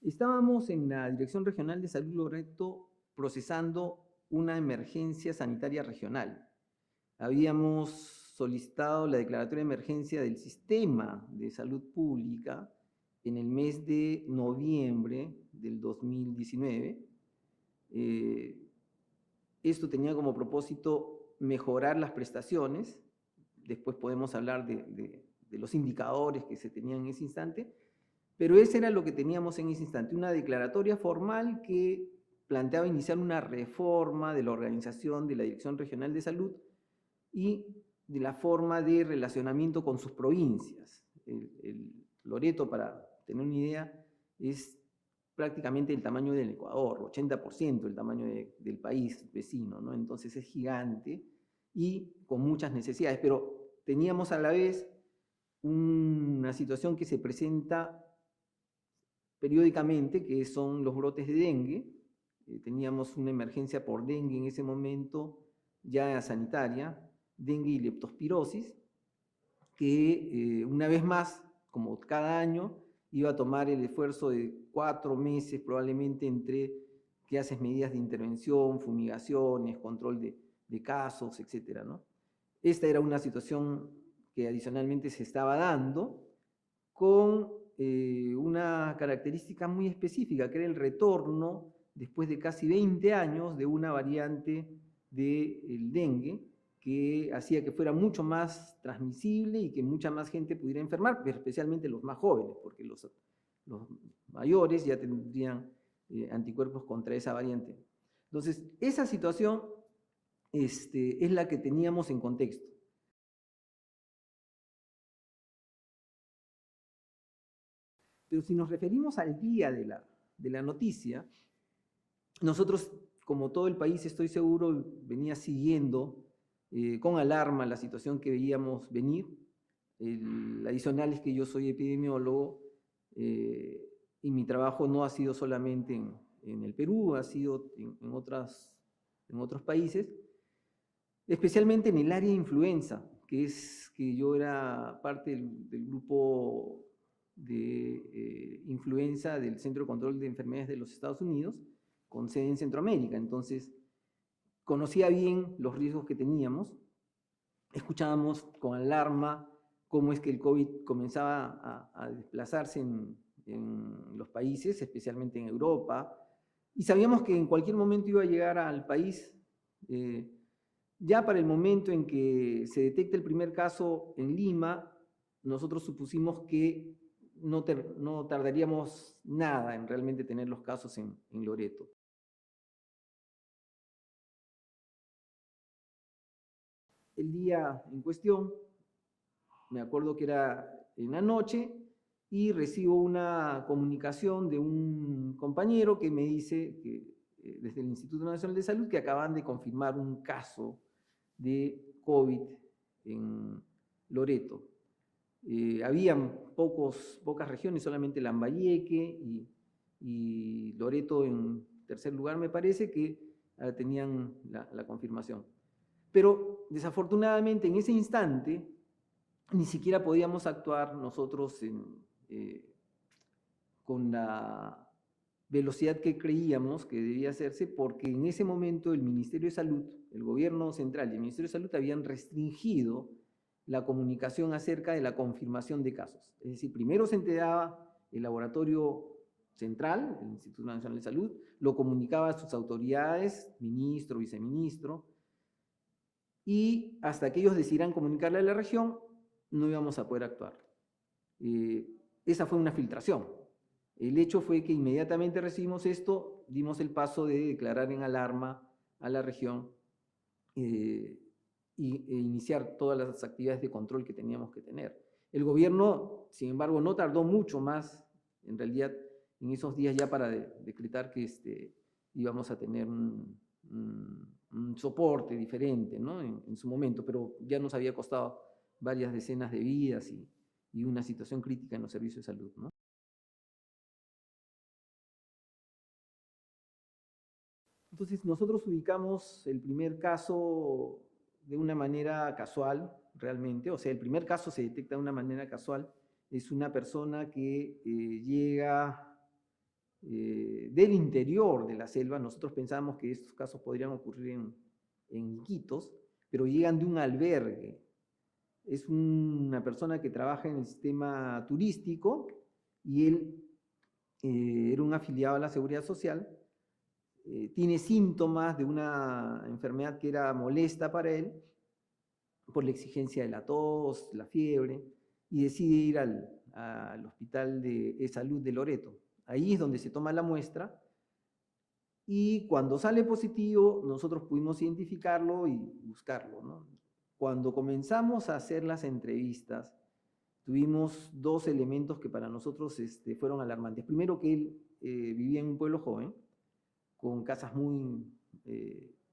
Estábamos en la Dirección Regional de Salud Loreto procesando una emergencia sanitaria regional. Habíamos solicitado la declaratoria de emergencia del sistema de salud pública en el mes de noviembre del 2019. Esto tenía como propósito mejorar las prestaciones. Después podemos hablar de los indicadores que se tenían en ese instante, pero ese era lo que teníamos en ese instante, una declaratoria formal que planteaba iniciar una reforma de la organización de la Dirección Regional de Salud y de la forma de relacionamiento con sus provincias. El Loreto, para tener una idea, es prácticamente el tamaño del Ecuador, 80% del tamaño del país vecino, ¿no? Entonces es gigante y con muchas necesidades, pero teníamos a la vez una situación que se presenta periódicamente, que son los brotes de dengue. Teníamos una emergencia por dengue en ese momento, ya sanitaria, dengue y leptospirosis, que una vez más, como cada año, iba a tomar el esfuerzo de 4 meses probablemente entre que haces medidas de intervención, fumigaciones, control de casos, etc., ¿no? Esta era una situación que adicionalmente se estaba dando con una característica muy específica, que era el retorno, después de casi 20 años, de una variante del dengue, que hacía que fuera mucho más transmisible y que mucha más gente pudiera enfermar, pero especialmente los más jóvenes, porque los mayores ya tendrían anticuerpos contra esa variante. Entonces, esa situación es la que teníamos en contexto. Pero si nos referimos al día de la noticia, nosotros, como todo el país, estoy seguro, venía siguiendo con alarma la situación que veíamos venir. El adicional es que yo soy epidemiólogo y mi trabajo no ha sido solamente en el Perú, ha sido en otros países, especialmente en el área de influenza, que es que yo era parte del grupo de influenza del Centro de Control de Enfermedades de los Estados Unidos, con sede en Centroamérica. Entonces, conocía bien los riesgos que teníamos, escuchábamos con alarma cómo es que el COVID comenzaba a desplazarse en los países, especialmente en Europa, y sabíamos que en cualquier momento iba a llegar al país. Ya para el momento en que se detecta el primer caso en Lima, nosotros supusimos que no tardaríamos nada en realmente tener los casos en Loreto. El día en cuestión, me acuerdo que era en la noche, y recibo una comunicación de un compañero que me dice que desde el Instituto Nacional de Salud que acaban de confirmar un caso de COVID en Loreto. Habían pocas regiones, solamente Lambayeque y Loreto en tercer lugar, me parece, que tenían la confirmación. Pero desafortunadamente en ese instante ni siquiera podíamos actuar nosotros con la velocidad que creíamos que debía hacerse, porque en ese momento el Ministerio de Salud, el gobierno central y el Ministerio de Salud habían restringido la comunicación acerca de la confirmación de casos. Es decir, primero se enteraba el laboratorio central, el Instituto Nacional de Salud, lo comunicaba a sus autoridades, ministro, viceministro, y hasta que ellos decidieran comunicarle a la región, no íbamos a poder actuar. Esa fue una filtración. El hecho fue que inmediatamente recibimos esto, dimos el paso de declarar en alarma a la región e iniciar todas las actividades de control que teníamos que tener. El gobierno, sin embargo, no tardó mucho más, en realidad, en esos días ya para decretar que íbamos a tener un soporte diferente, ¿no? En su momento, pero ya nos había costado varias decenas de vidas y una situación crítica en los servicios de salud, ¿no? Entonces nosotros ubicamos el primer caso de una manera casual, realmente, o sea, el primer caso se detecta de una manera casual, es una persona que llega del interior de la selva. Nosotros pensamos que estos casos podrían ocurrir en Iquitos, pero llegan de un albergue. Es una persona que trabaja en el sistema turístico y él era un afiliado a la Seguridad Social. Tiene síntomas de una enfermedad que era molesta para él por la exigencia de la tos, la fiebre, y decide ir al Hospital de Salud de Loreto. Ahí es donde se toma la muestra y cuando sale positivo nosotros pudimos identificarlo y buscarlo, ¿no? Cuando comenzamos a hacer las entrevistas, tuvimos dos elementos que para nosotros fueron alarmantes. Primero, que él vivía en un pueblo joven, con casas muy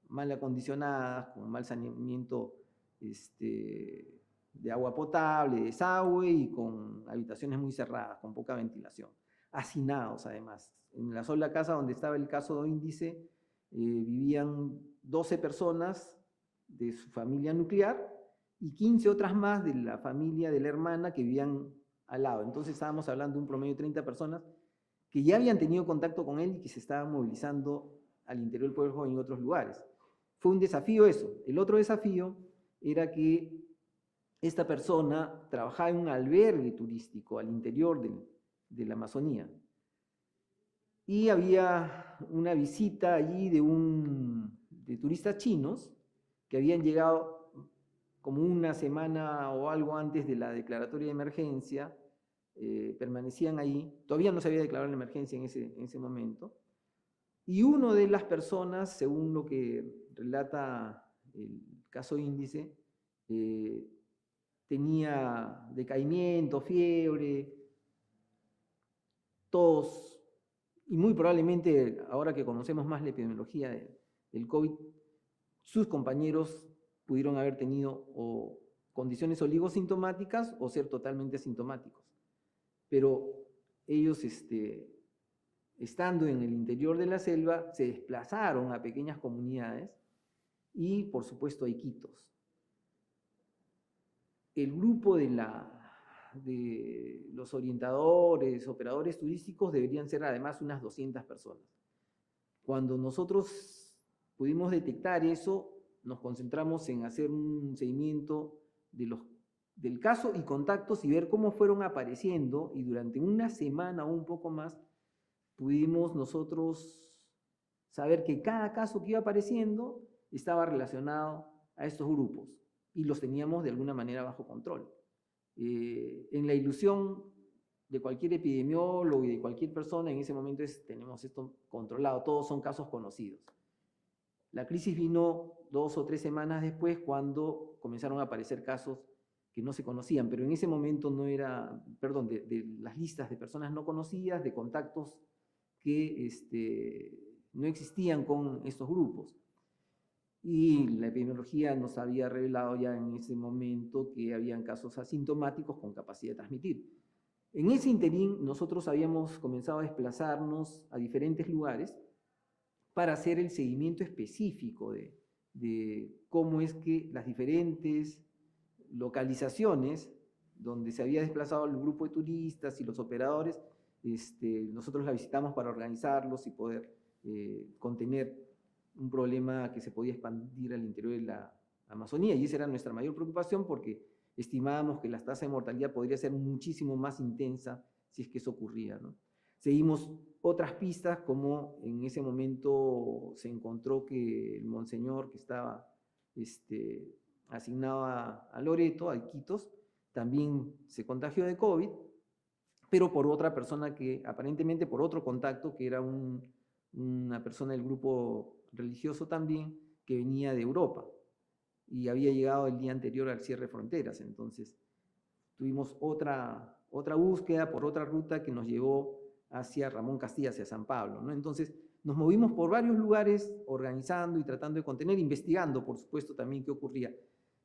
mal acondicionadas, con mal saneamiento de agua potable, desagüe y con habitaciones muy cerradas, con poca ventilación. Hacinados, además. En la sola casa donde estaba el caso de Índice vivían 12 personas de su familia nuclear y 15 otras más de la familia de la hermana que vivían al lado. Entonces estábamos hablando de un promedio de 30 personas que ya habían tenido contacto con él y que se estaban movilizando al interior del pueblo en otros lugares. Fue un desafío eso. El otro desafío era que esta persona trabajaba en un albergue turístico al interior de la Amazonía. Y había una visita allí de turistas chinos que habían llegado como una semana o algo antes de la declaratoria de emergencia, permanecían ahí, todavía no se había declarado la emergencia en ese momento, y una de las personas, según lo que relata el caso Índice, tenía decaimiento, fiebre, tos, y muy probablemente, ahora que conocemos más la epidemiología del COVID, sus compañeros pudieron haber tenido o condiciones oligosintomáticas o ser totalmente asintomáticos. Pero ellos, estando en el interior de la selva, se desplazaron a pequeñas comunidades y, por supuesto, a Iquitos. El grupo de los orientadores, operadores turísticos, deberían ser además unas 200 personas. Cuando nosotros pudimos detectar eso, nos concentramos en hacer un seguimiento del caso y contactos y ver cómo fueron apareciendo, y durante una semana o un poco más pudimos nosotros saber que cada caso que iba apareciendo estaba relacionado a estos grupos y los teníamos de alguna manera bajo control. En la ilusión de cualquier epidemiólogo y de cualquier persona en ese momento tenemos esto controlado, todos son casos conocidos. La crisis vino 2 o 3 semanas después, cuando comenzaron a aparecer casos que no se conocían, pero en ese momento no era, perdón, de las listas de personas no conocidas, de contactos que no existían con estos grupos. Y la epidemiología nos había revelado ya en ese momento que habían casos asintomáticos con capacidad de transmitir. En ese interín nosotros habíamos comenzado a desplazarnos a diferentes lugares para hacer el seguimiento específico de cómo es que las diferentes localizaciones donde se había desplazado el grupo de turistas y los operadores, nosotros la visitamos para organizarlos y poder contener un problema que se podía expandir al interior de la Amazonía, y esa era nuestra mayor preocupación, porque estimábamos que la tasa de mortalidad podría ser muchísimo más intensa si es que eso ocurría, ¿no? Seguimos otras pistas, como en ese momento se encontró que el monseñor que estaba asignado a Loreto, a Iquitos, también se contagió de COVID, pero por otra persona que, aparentemente por otro contacto, que era una persona del grupo religioso también, que venía de Europa y había llegado el día anterior al cierre de fronteras. Entonces tuvimos otra búsqueda por otra ruta que nos llevó hacia Ramón Castilla, hacia San Pablo, ¿no? Entonces nos movimos por varios lugares organizando y tratando de contener, investigando, por supuesto, también qué ocurría.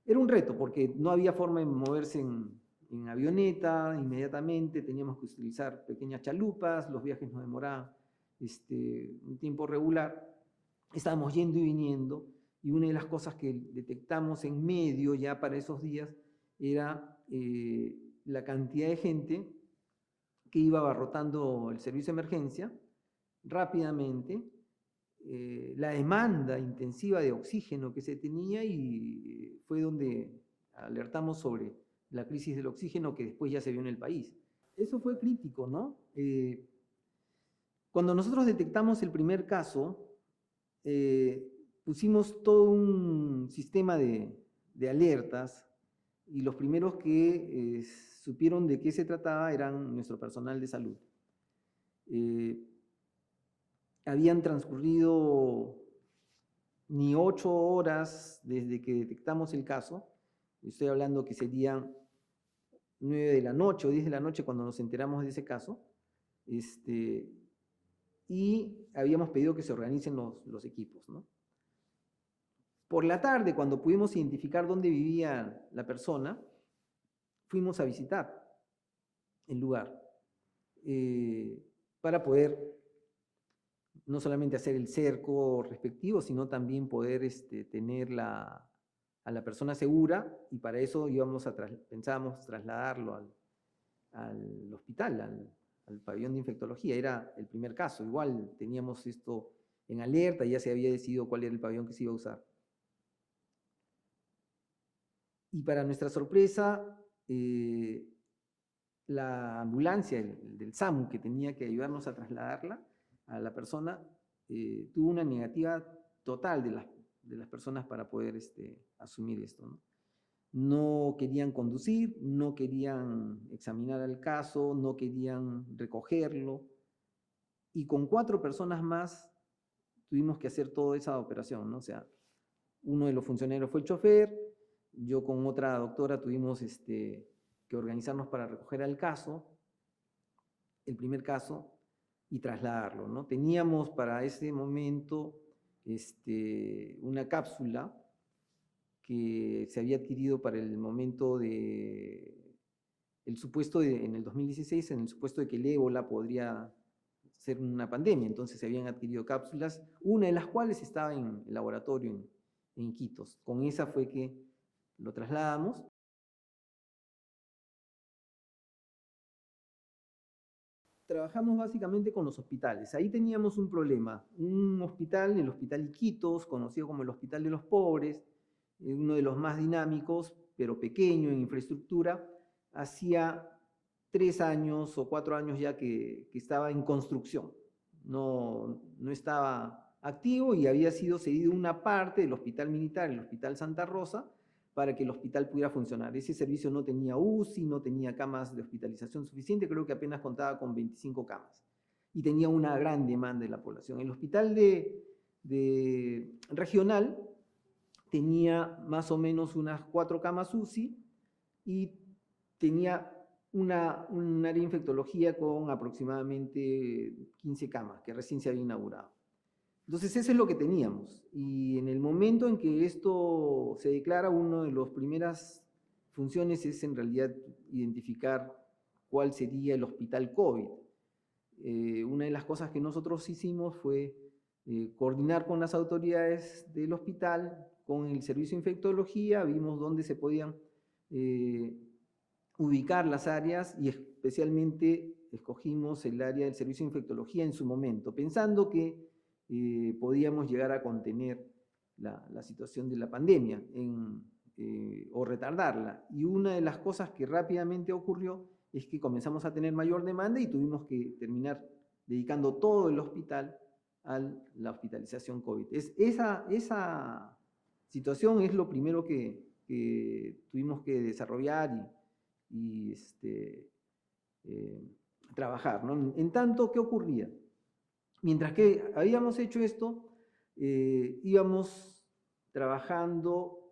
Era un reto porque no había forma de moverse en avioneta inmediatamente, teníamos que utilizar pequeñas chalupas, los viajes nos demoraban un tiempo regular, estábamos yendo y viniendo, y una de las cosas que detectamos en medio ya para esos días era la cantidad de gente que iba abarrotando el servicio de emergencia, rápidamente la demanda intensiva de oxígeno que se tenía y fue donde alertamos sobre la crisis del oxígeno que después ya se vio en el país. Eso fue crítico, ¿no? Cuando nosotros detectamos el primer caso, pusimos todo un sistema de alertas y los primeros que supieron de qué se trataba eran nuestro personal de salud. Habían transcurrido ni 8 horas desde que detectamos el caso, estoy hablando que serían 9 de la noche o 10 de la noche cuando nos enteramos de ese caso, y habíamos pedido que se organicen los equipos, ¿no? Por la tarde, cuando pudimos identificar dónde vivía la persona, fuimos a visitar el lugar para poder no solamente hacer el cerco respectivo, sino también poder tener a la persona segura, y para eso pensábamos trasladarlo al hospital, al pabellón de infectología. Era el primer caso, igual teníamos esto en alerta, ya se había decidido cuál era el pabellón que se iba a usar. Y para nuestra sorpresa, la ambulancia del SAMU que tenía que ayudarnos a trasladarla a la persona, tuvo una negativa total de las personas para poder asumir esto, ¿no? No querían conducir, no querían examinar el caso, no querían recogerlo, y con 4 personas más tuvimos que hacer toda esa operación, ¿no? O sea, uno de los funcionarios fue el chofer, yo con otra doctora tuvimos que organizarnos para recoger el primer caso, y trasladarlo, ¿no? Teníamos para ese momento una cápsula que se había adquirido para el momento en el 2016, en el supuesto de que el ébola podría ser una pandemia. Entonces se habían adquirido cápsulas, una de las cuales estaba en el laboratorio en Iquitos. Con esa fue que lo trasladamos. Trabajamos básicamente con los hospitales. Ahí teníamos un problema. Un hospital, el Hospital Iquitos, conocido como el Hospital de los Pobres, uno de los más dinámicos, pero pequeño en infraestructura, hacía 3 años o 4 años ya que estaba en construcción. No estaba activo y había sido cedido una parte del Hospital Militar, el Hospital Santa Rosa, para que el hospital pudiera funcionar. Ese servicio no tenía UCI, no tenía camas de hospitalización suficiente, creo que apenas contaba con 25 camas. Y tenía una gran demanda de la población. El hospital regional tenía más o menos unas 4 camas UCI y tenía un área de infectología con aproximadamente 15 camas, que recién se había inaugurado. Entonces eso es lo que teníamos, y en el momento en que esto se declara, una de las primeras funciones es en realidad identificar cuál sería el hospital COVID. Una de las cosas que nosotros hicimos fue coordinar con las autoridades del hospital, con el servicio de infectología, vimos dónde se podían ubicar las áreas, y especialmente escogimos el área del servicio de infectología en su momento, pensando que podíamos llegar a contener la situación de la pandemia o retardarla. Y una de las cosas que rápidamente ocurrió es que comenzamos a tener mayor demanda y tuvimos que terminar dedicando todo el hospital a la hospitalización COVID. Esa situación es lo primero que tuvimos que desarrollar y trabajar, ¿no? En tanto, ¿qué ocurría? Mientras que habíamos hecho esto, íbamos trabajando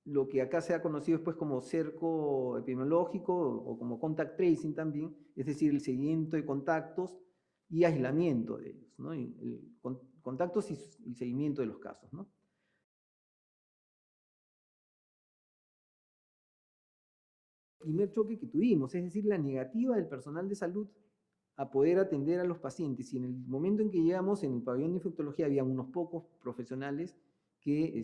lo que acá se ha conocido después como cerco epidemiológico o como contact tracing también, es decir, el seguimiento de contactos y aislamiento de ellos, ¿no? Contactos y seguimiento de los casos, ¿no? El primer choque que tuvimos, es decir, la negativa del personal de salud a poder atender a los pacientes, y en el momento en que llegamos en el pabellón de infectología había unos pocos profesionales que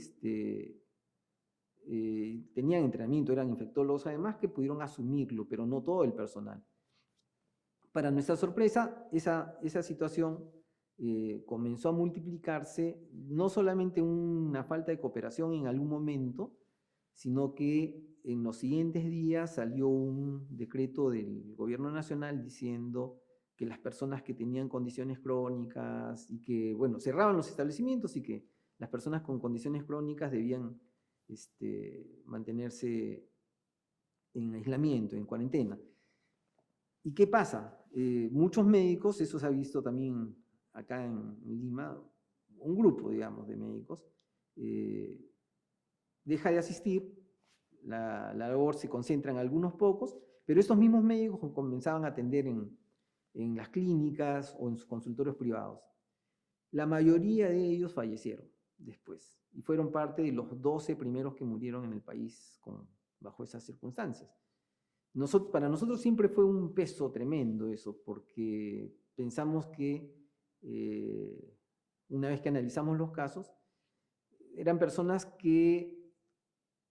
tenían entrenamiento, eran infectólogos además, que pudieron asumirlo, pero no todo el personal. Para nuestra sorpresa, esa situación comenzó a multiplicarse, no solamente una falta de cooperación en algún momento, sino que en los siguientes días salió un decreto del gobierno nacional diciendo que las personas que tenían condiciones crónicas y que, bueno, cerraban los establecimientos y que las personas con condiciones crónicas debían mantenerse en aislamiento, en cuarentena. ¿Y qué pasa? Muchos médicos, eso se ha visto también acá en Lima, un grupo, digamos, de médicos, deja de asistir, la labor se concentra en algunos pocos, pero estos mismos médicos comenzaban a atender en las clínicas o en sus consultorios privados. La mayoría de ellos fallecieron después y fueron parte de los 12 primeros que murieron en el país bajo esas circunstancias. Para nosotros siempre fue un peso tremendo eso, porque pensamos que una vez que analizamos los casos, eran personas que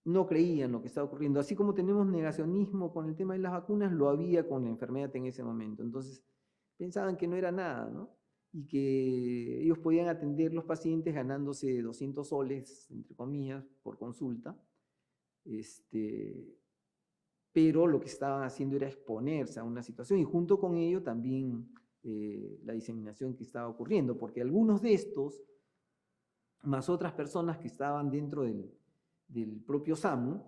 no creían lo que estaba ocurriendo. Así como tenemos negacionismo con el tema de las vacunas, lo había con la enfermedad en ese momento. Entonces, pensaban que no era nada, ¿no? Y que ellos podían atender los pacientes ganándose 200 soles, entre comillas, por consulta. Pero lo que estaban haciendo era exponerse a una situación y junto con ello también la diseminación que estaba ocurriendo, porque algunos de estos, más otras personas que estaban dentro del propio SAMU,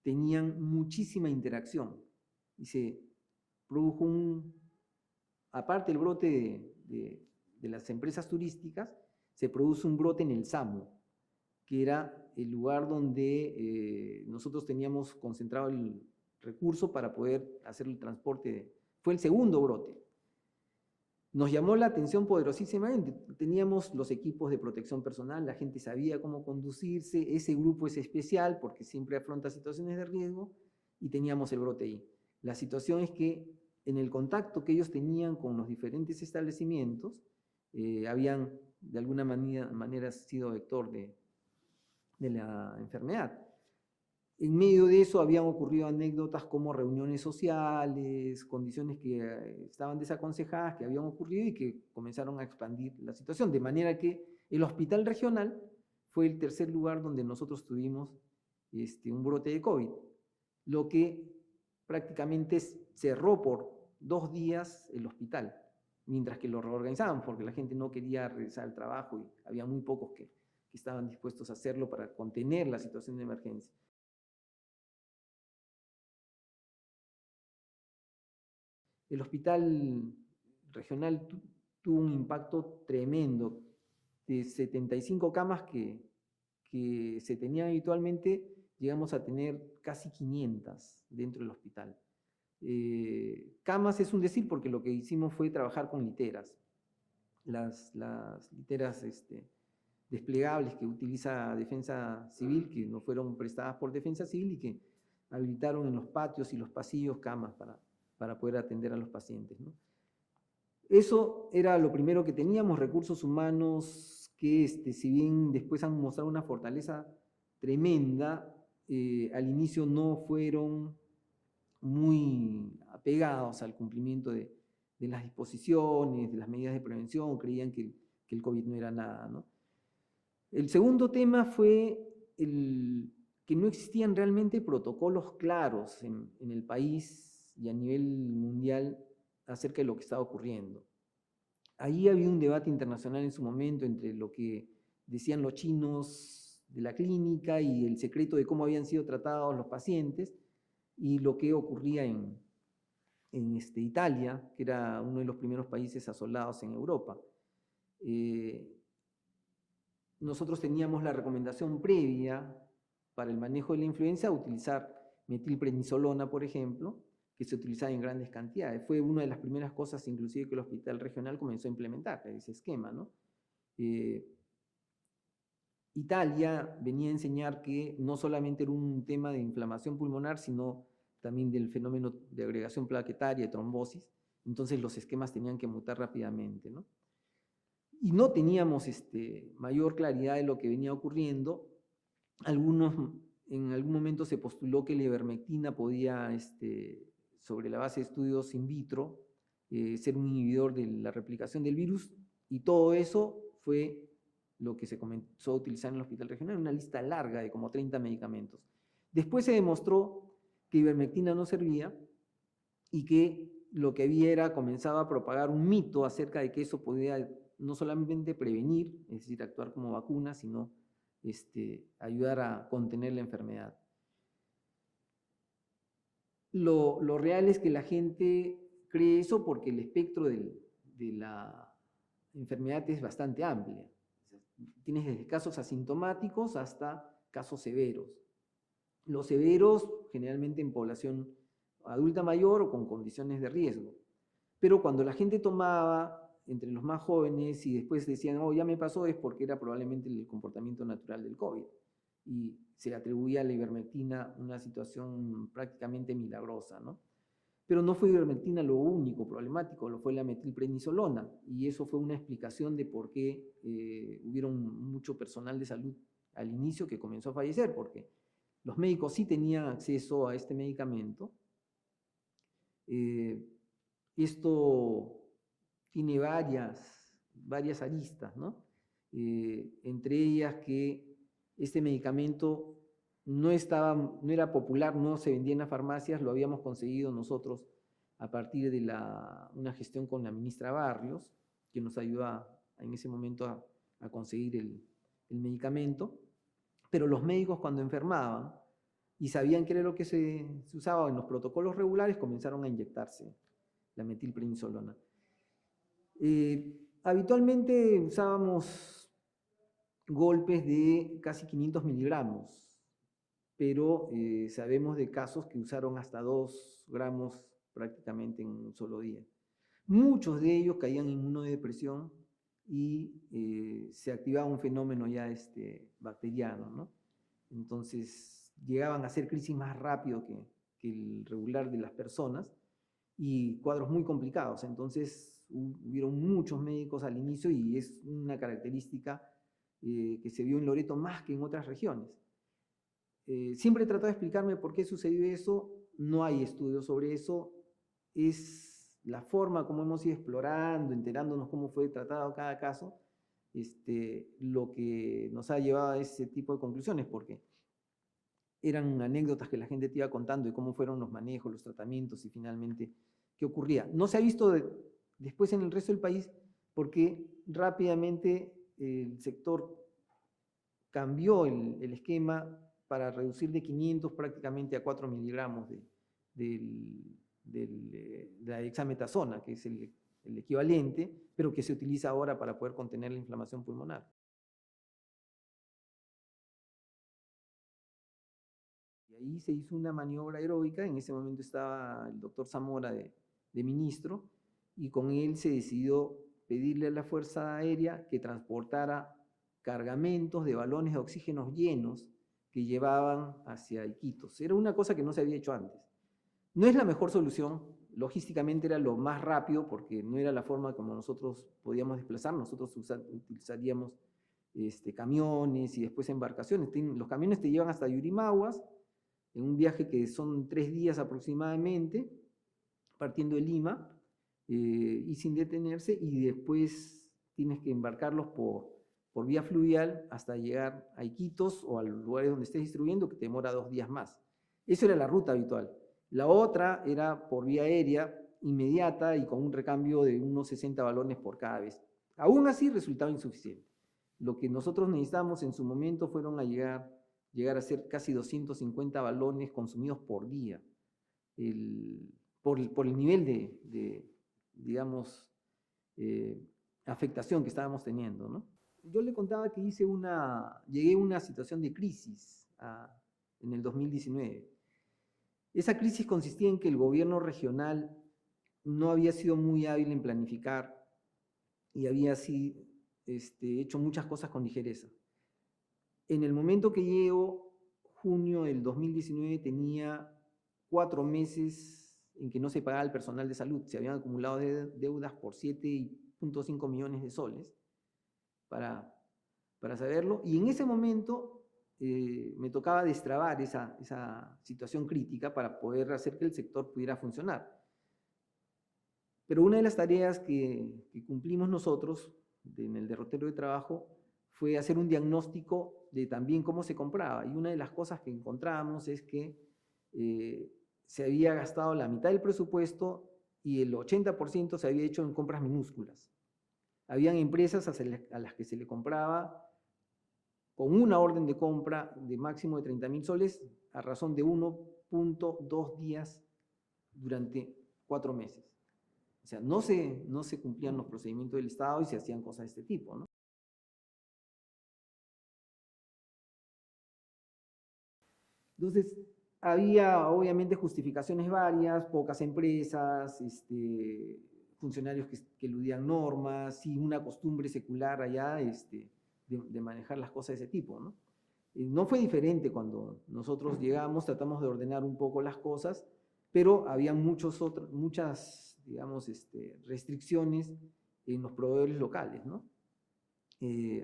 tenían muchísima interacción y se produjo aparte del brote de las empresas turísticas, se produce un brote en el SAMU, que era el lugar donde nosotros teníamos concentrado el recurso para poder hacer el transporte. Fue el segundo brote. Nos llamó la atención poderosísimamente. Teníamos los equipos de protección personal, la gente sabía cómo conducirse, ese grupo es especial porque siempre afronta situaciones de riesgo y teníamos el brote ahí. La situación es que en el contacto que ellos tenían con los diferentes establecimientos, habían de alguna manera sido vector de la enfermedad. En medio de eso habían ocurrido anécdotas como reuniones sociales, condiciones que estaban desaconsejadas, que habían ocurrido y que comenzaron a expandir la situación. De manera que el hospital regional fue el tercer lugar donde nosotros tuvimos un brote de COVID, lo que prácticamente cerró por 2 días el hospital, mientras que lo reorganizaban porque la gente no quería regresar al trabajo y había muy pocos que estaban dispuestos a hacerlo para contener la situación de emergencia. El hospital regional tuvo un impacto tremendo. De 75 camas que se tenían habitualmente, llegamos a tener casi 500 dentro del hospital. Camas es un decir porque lo que hicimos fue trabajar con literas. Las literas desplegables que utiliza Defensa Civil, que nos fueron prestadas por Defensa Civil y que habilitaron en los patios y los pasillos camas para poder atender a los pacientes, ¿no? Eso era lo primero que teníamos, recursos humanos que si bien después han mostrado una fortaleza tremenda, al inicio no fueron muy apegados al cumplimiento de las disposiciones, de las medidas de prevención, creían que el COVID no era nada, ¿no? El segundo tema fue que no existían realmente protocolos claros en el país y a nivel mundial acerca de lo que estaba ocurriendo. Ahí había un debate internacional en su momento entre lo que decían los chinos de la clínica y el secreto de cómo habían sido tratados los pacientes y lo que ocurría en Italia, que era uno de los primeros países asolados en Europa. Nosotros teníamos la recomendación previa para el manejo de la influenza utilizar metilprednisolona, por ejemplo, que se utilizaba en grandes cantidades. Fue una de las primeras cosas, inclusive, que el hospital regional comenzó a implementar, ese esquema, ¿no? Italia venía a enseñar que no solamente era un tema de inflamación pulmonar, sino también del fenómeno de agregación plaquetaria, trombosis. Entonces los esquemas tenían que mutar rápidamente, ¿no? Y no teníamos mayor claridad de lo que venía ocurriendo. En algún momento se postuló que la ivermectina podía, sobre la base de estudios in vitro, ser un inhibidor de la replicación del virus, Y todo eso fue lo que se comenzó a utilizar en el hospital regional, una lista larga de como 30 medicamentos. Después se demostró que ivermectina no servía y que lo que había era, comenzaba a propagar un mito acerca de que eso podía no solamente prevenir, es decir, actuar como vacuna, sino ayudar a contener la enfermedad. Lo real es que la gente cree eso porque el espectro de la enfermedad es bastante amplia. Tienes desde casos asintomáticos hasta casos severos. Los severos generalmente en población adulta mayor o con condiciones de riesgo. Pero cuando la gente tomaba entre los más jóvenes y después decían, oh, ya me pasó, es porque era probablemente el comportamiento natural del COVID. Y se atribuía a la ivermectina una situación prácticamente milagrosa, ¿no? Pero no fue ivermectina lo único problemático, lo fue la metilprednisolona, y eso fue una explicación de por qué hubieron mucho personal de salud al inicio que comenzó a fallecer, porque los médicos sí tenían acceso a este medicamento. Esto tiene varias aristas, ¿no? Entre ellas que este medicamento no era popular, no se vendía en las farmacias, lo habíamos conseguido nosotros a partir de una gestión con la ministra Barrios, que nos ayudó en ese momento a conseguir el medicamento, pero los médicos cuando enfermaban y sabían qué era lo que se usaba en los protocolos regulares, comenzaron a inyectarse la metilprednisolona. Habitualmente usábamos golpes de casi 500 miligramos, pero sabemos de casos que usaron hasta 2 gramos prácticamente en un solo día. Muchos de ellos caían en inmunodepresión y se activaba un fenómeno ya bacteriano, ¿no? Entonces llegaban a hacer crisis más rápido que el regular de las personas y cuadros muy complicados. Entonces hubieron muchos médicos al inicio y es una característica que se vio en Loreto más que en otras regiones. Siempre he tratado de explicarme por qué sucedió eso, no hay estudios sobre eso, es la forma como hemos ido explorando, enterándonos cómo fue tratado cada caso, lo que nos ha llevado a ese tipo de conclusiones, porque eran anécdotas que la gente te iba contando de cómo fueron los manejos, los tratamientos y finalmente qué ocurría. No se ha visto después en el resto del país porque rápidamente el sector cambió el esquema para reducir de 500 prácticamente a 4 miligramos de la dexametasona, que es el equivalente, pero que se utiliza ahora para poder contener la inflamación pulmonar. Y ahí se hizo una maniobra aeróbica, en ese momento estaba el doctor Zamora de ministro, y con él se decidió pedirle a la Fuerza Aérea que transportara cargamentos de balones de oxígeno llenos que llevaban hacia Iquitos. Era una cosa que no se había hecho antes. No es la mejor solución, logísticamente era lo más rápido porque no era la forma como nosotros podíamos desplazar, nosotros utilizaríamos camiones y después embarcaciones. Los camiones te llevan hasta Yurimaguas, en un viaje que son 3 días aproximadamente, partiendo de Lima, y sin detenerse, y después tienes que embarcarlos por vía fluvial hasta llegar a Iquitos o a los lugares donde estés distribuyendo, que te demora 2 días más. Esa era la ruta habitual. La otra era por vía aérea, inmediata y con un recambio de unos 60 balones por cada vez. Aún así resultaba insuficiente. Lo que nosotros necesitamos en su momento fueron llegar a ser casi 250 balones consumidos por día, por el nivel de digamos, afectación que estábamos teniendo, ¿no? Yo le contaba que llegué a una situación de crisis en el 2019. Esa crisis consistía en que el gobierno regional no había sido muy hábil en planificar y había así, hecho muchas cosas con ligereza. En el momento que llego, junio del 2019, tenía 4 meses en que no se pagaba el personal de salud. Se habían acumulado deudas por 7.5 millones de soles, para saberlo. Y en ese momento me tocaba destrabar esa situación crítica para poder hacer que el sector pudiera funcionar. Pero una de las tareas que cumplimos nosotros en el derrotero de trabajo fue hacer un diagnóstico de también cómo se compraba. Y una de las cosas que encontramos es que se había gastado la mitad del presupuesto y el 80% se había hecho en compras minúsculas. Habían empresas a las que se le compraba con una orden de compra de máximo de 30.000 soles a razón de 1.2 días durante 4 meses. O sea, no se cumplían los procedimientos del Estado y se hacían cosas de este tipo, ¿no? Entonces, había obviamente justificaciones varias, pocas empresas, funcionarios que eludían normas y una costumbre secular allá de manejar las cosas de ese tipo, ¿no? No fue diferente cuando nosotros llegamos, tratamos de ordenar un poco las cosas, pero había muchas, digamos, restricciones en los proveedores locales, ¿no?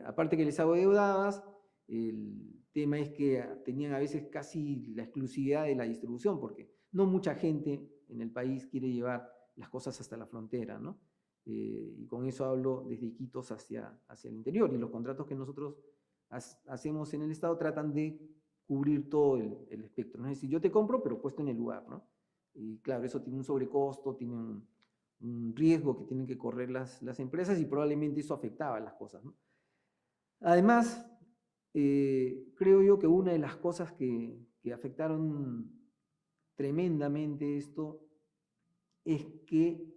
Aparte que les adeudabas, el tema es que tenían a veces casi la exclusividad de la distribución, porque no mucha gente en el país quiere llevar las cosas hasta la frontera, ¿no? Y con eso hablo desde Iquitos hacia el interior, y los contratos que nosotros hacemos en el Estado tratan de cubrir todo el espectro, ¿no? Es decir, yo te compro, pero puesto en el lugar, ¿no? Y claro, eso tiene un sobrecosto, tiene un riesgo que tienen que correr las empresas y probablemente eso afectaba a las cosas, ¿no? Además, creo yo que una de las cosas que afectaron tremendamente esto es que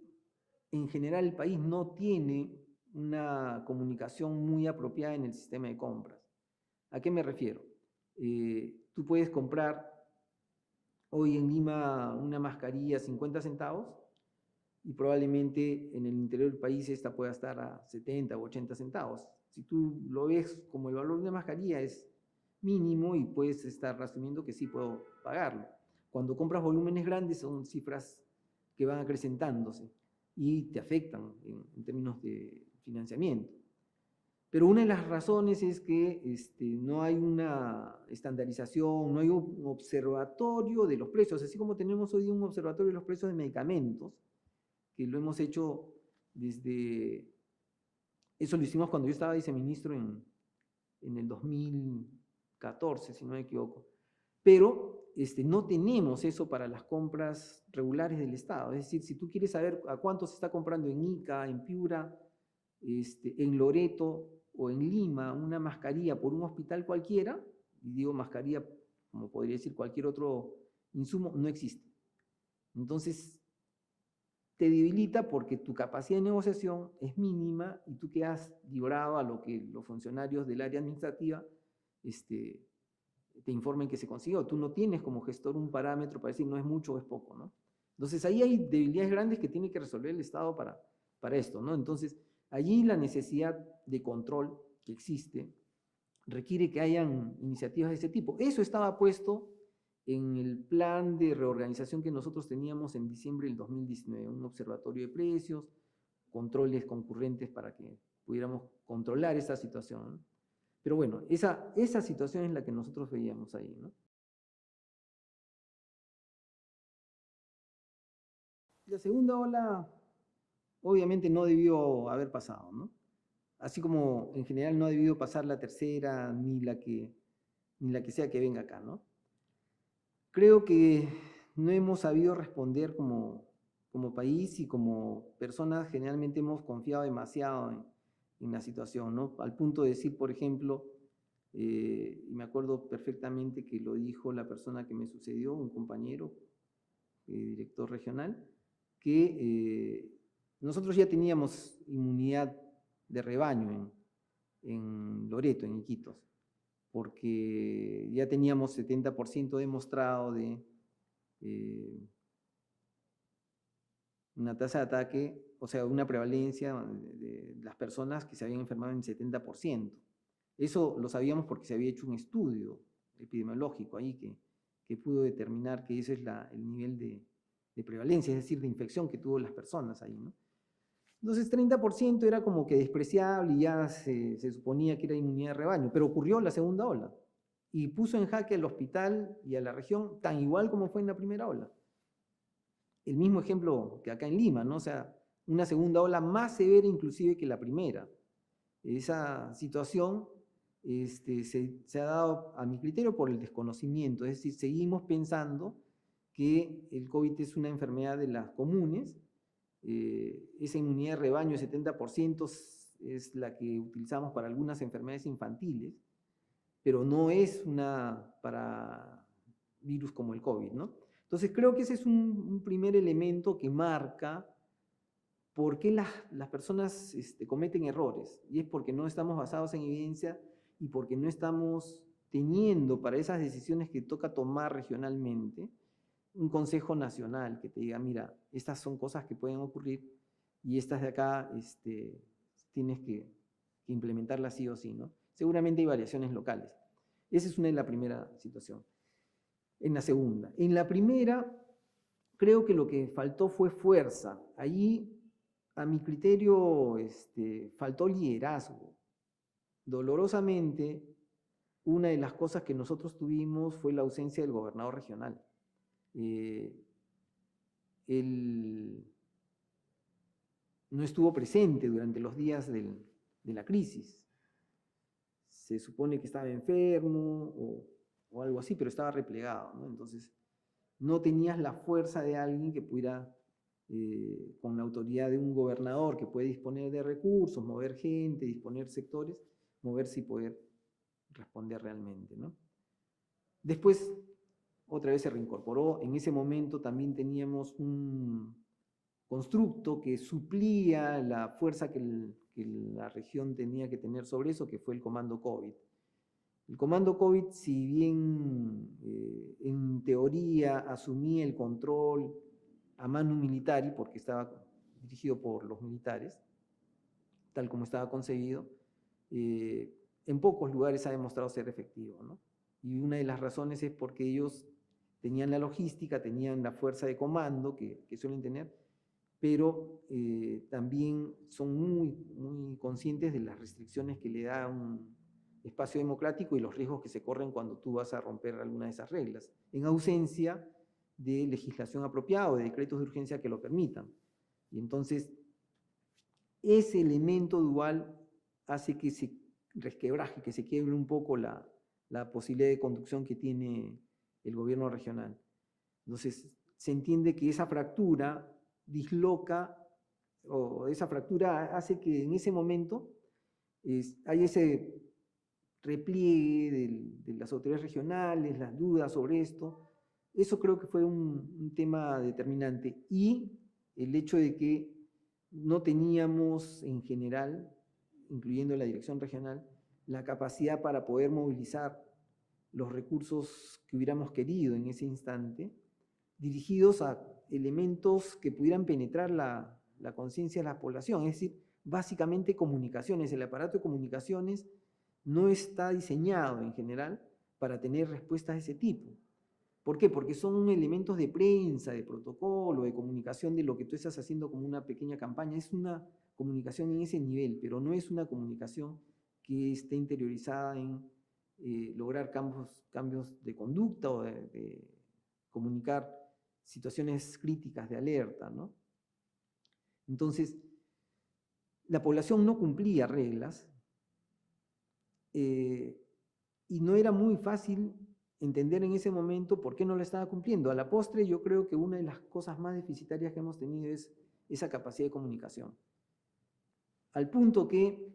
en general el país no tiene una comunicación muy apropiada en el sistema de compras. ¿A qué me refiero? Tú puedes comprar hoy en Lima una mascarilla a 50 centavos y probablemente en el interior del país esta pueda estar a 70 o 80 centavos. Si tú lo ves como el valor de una mascarilla es mínimo y puedes estar asumiendo que sí puedo pagarlo. Cuando compras volúmenes grandes son cifras que van acrecentándose y te afectan en términos de financiamiento. Pero una de las razones es que no hay una estandarización, no hay un observatorio de los precios, así como tenemos hoy un observatorio de los precios de medicamentos, que lo hemos hecho desde, eso lo hicimos cuando yo estaba viceministro en el 2014, si no me equivoco. Pero no tenemos eso para las compras regulares del Estado. Es decir, si tú quieres saber a cuánto se está comprando en Ica, en Piura, en Loreto o en Lima una mascarilla por un hospital cualquiera, y digo mascarilla como podría decir cualquier otro insumo, no existe. Entonces, te debilita porque tu capacidad de negociación es mínima y tú quedas librado a lo que los funcionarios del área administrativa te informen que se consiguió. Tú no tienes como gestor un parámetro para decir no es mucho o es poco, ¿no? Entonces ahí hay debilidades grandes que tiene que resolver el Estado para esto, ¿no? Entonces allí la necesidad de control que existe requiere que hayan iniciativas de ese tipo. Eso estaba puesto en el plan de reorganización que nosotros teníamos en diciembre del 2019, un observatorio de precios, controles concurrentes para que pudiéramos controlar esa situación, ¿no? Pero bueno, esa situación es la que nosotros veíamos ahí, ¿no? La segunda ola obviamente no debió haber pasado, ¿no? Así como en general no ha debido pasar la tercera ni la que sea que venga acá, ¿no? Creo que no hemos sabido responder como país y como personas generalmente hemos confiado demasiado en la situación, ¿no? Al punto de decir, por ejemplo, y me acuerdo perfectamente que lo dijo la persona que me sucedió, un compañero, director regional, que nosotros ya teníamos inmunidad de rebaño en Loreto, en Iquitos, porque ya teníamos 70% demostrado de una tasa de ataque, o sea, una prevalencia de las personas que se habían enfermado en 70%. Eso lo sabíamos porque se había hecho un estudio epidemiológico ahí que pudo determinar que ese es el nivel de prevalencia, es decir, de infección que tuvo las personas ahí, ¿no? Entonces 30% era como que despreciable y ya se suponía que era inmunidad de rebaño, pero ocurrió la segunda ola y puso en jaque al hospital y a la región tan igual como fue en la primera ola. El mismo ejemplo que acá en Lima, ¿no? O sea, una segunda ola más severa inclusive que la primera. Esa situación se ha dado, a mi criterio, por el desconocimiento. Es decir, seguimos pensando que el COVID es una enfermedad de las comunes. Esa inmunidad de rebaño, 70%, es la que utilizamos para algunas enfermedades infantiles, pero no es una para virus como el COVID, ¿no? Entonces creo que ese es un primer elemento que marca por qué las personas cometen errores, y es porque no estamos basados en evidencia y porque no estamos teniendo para esas decisiones que toca tomar regionalmente un consejo nacional que te diga, mira, estas son cosas que pueden ocurrir y estas de acá tienes que implementarlas sí o sí, ¿no? Seguramente hay variaciones locales. Esa es una de la primera situación. En la segunda. En la primera, creo que lo que faltó fue fuerza. Allí, a mi criterio, faltó liderazgo. Dolorosamente, una de las cosas que nosotros tuvimos fue la ausencia del gobernador regional. Él no estuvo presente durante los días de la crisis. Se supone que estaba enfermo o algo así, pero estaba replegado, ¿no? Entonces, no tenías la fuerza de alguien que pudiera, con la autoridad de un gobernador que puede disponer de recursos, mover gente, disponer sectores, moverse y poder responder realmente, ¿no? Después, otra vez se reincorporó. En ese momento también teníamos un constructo que suplía la fuerza que la región tenía que tener sobre eso, que fue el Comando COVID. El Comando COVID, si bien en teoría asumía el control a manu militari, porque estaba dirigido por los militares, tal como estaba concebido, en pocos lugares ha demostrado ser efectivo, ¿no? Y una de las razones es porque ellos tenían la logística, tenían la fuerza de comando que suelen tener, pero también son muy conscientes de las restricciones que le da un espacio democrático y los riesgos que se corren cuando tú vas a romper alguna de esas reglas, en ausencia de legislación apropiada o de decretos de urgencia que lo permitan. Y entonces, ese elemento dual hace que se resquebraje, que se quiebre un poco la posibilidad de conducción que tiene el gobierno regional. Entonces, se entiende que esa fractura disloca, o esa fractura hace que en ese momento hay ese repliegue de las autoridades regionales, las dudas sobre esto. Eso creo que fue un tema determinante. Y el hecho de que no teníamos en general, incluyendo la dirección regional, la capacidad para poder movilizar los recursos que hubiéramos querido en ese instante, dirigidos a elementos que pudieran penetrar la conciencia de la población, es decir, básicamente comunicaciones. El aparato de comunicaciones no está diseñado en general para tener respuestas de ese tipo. ¿Por qué? Porque son elementos de prensa, de protocolo, de comunicación de lo que tú estás haciendo como una pequeña campaña. Es una comunicación en ese nivel, pero no es una comunicación que esté interiorizada en lograr cambios de conducta o de comunicar situaciones críticas de alerta, ¿no? Entonces, la población no cumplía reglas y no era muy fácil entender en ese momento por qué no la estaba cumpliendo. A la postre, yo creo que una de las cosas más deficitarias que hemos tenido es esa capacidad de comunicación. Al punto que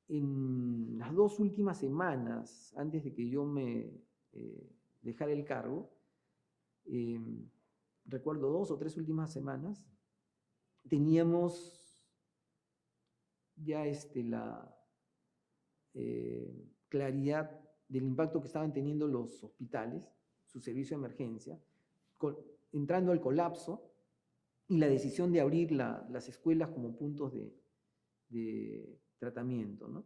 en las 2 últimas semanas, antes de que yo me dejara el cargo, recuerdo 2 o 3 últimas semanas, teníamos ya la claridad del impacto que estaban teniendo los hospitales, su servicio de emergencia, entrando al colapso y la decisión de abrir las escuelas como puntos de tratamiento, ¿no?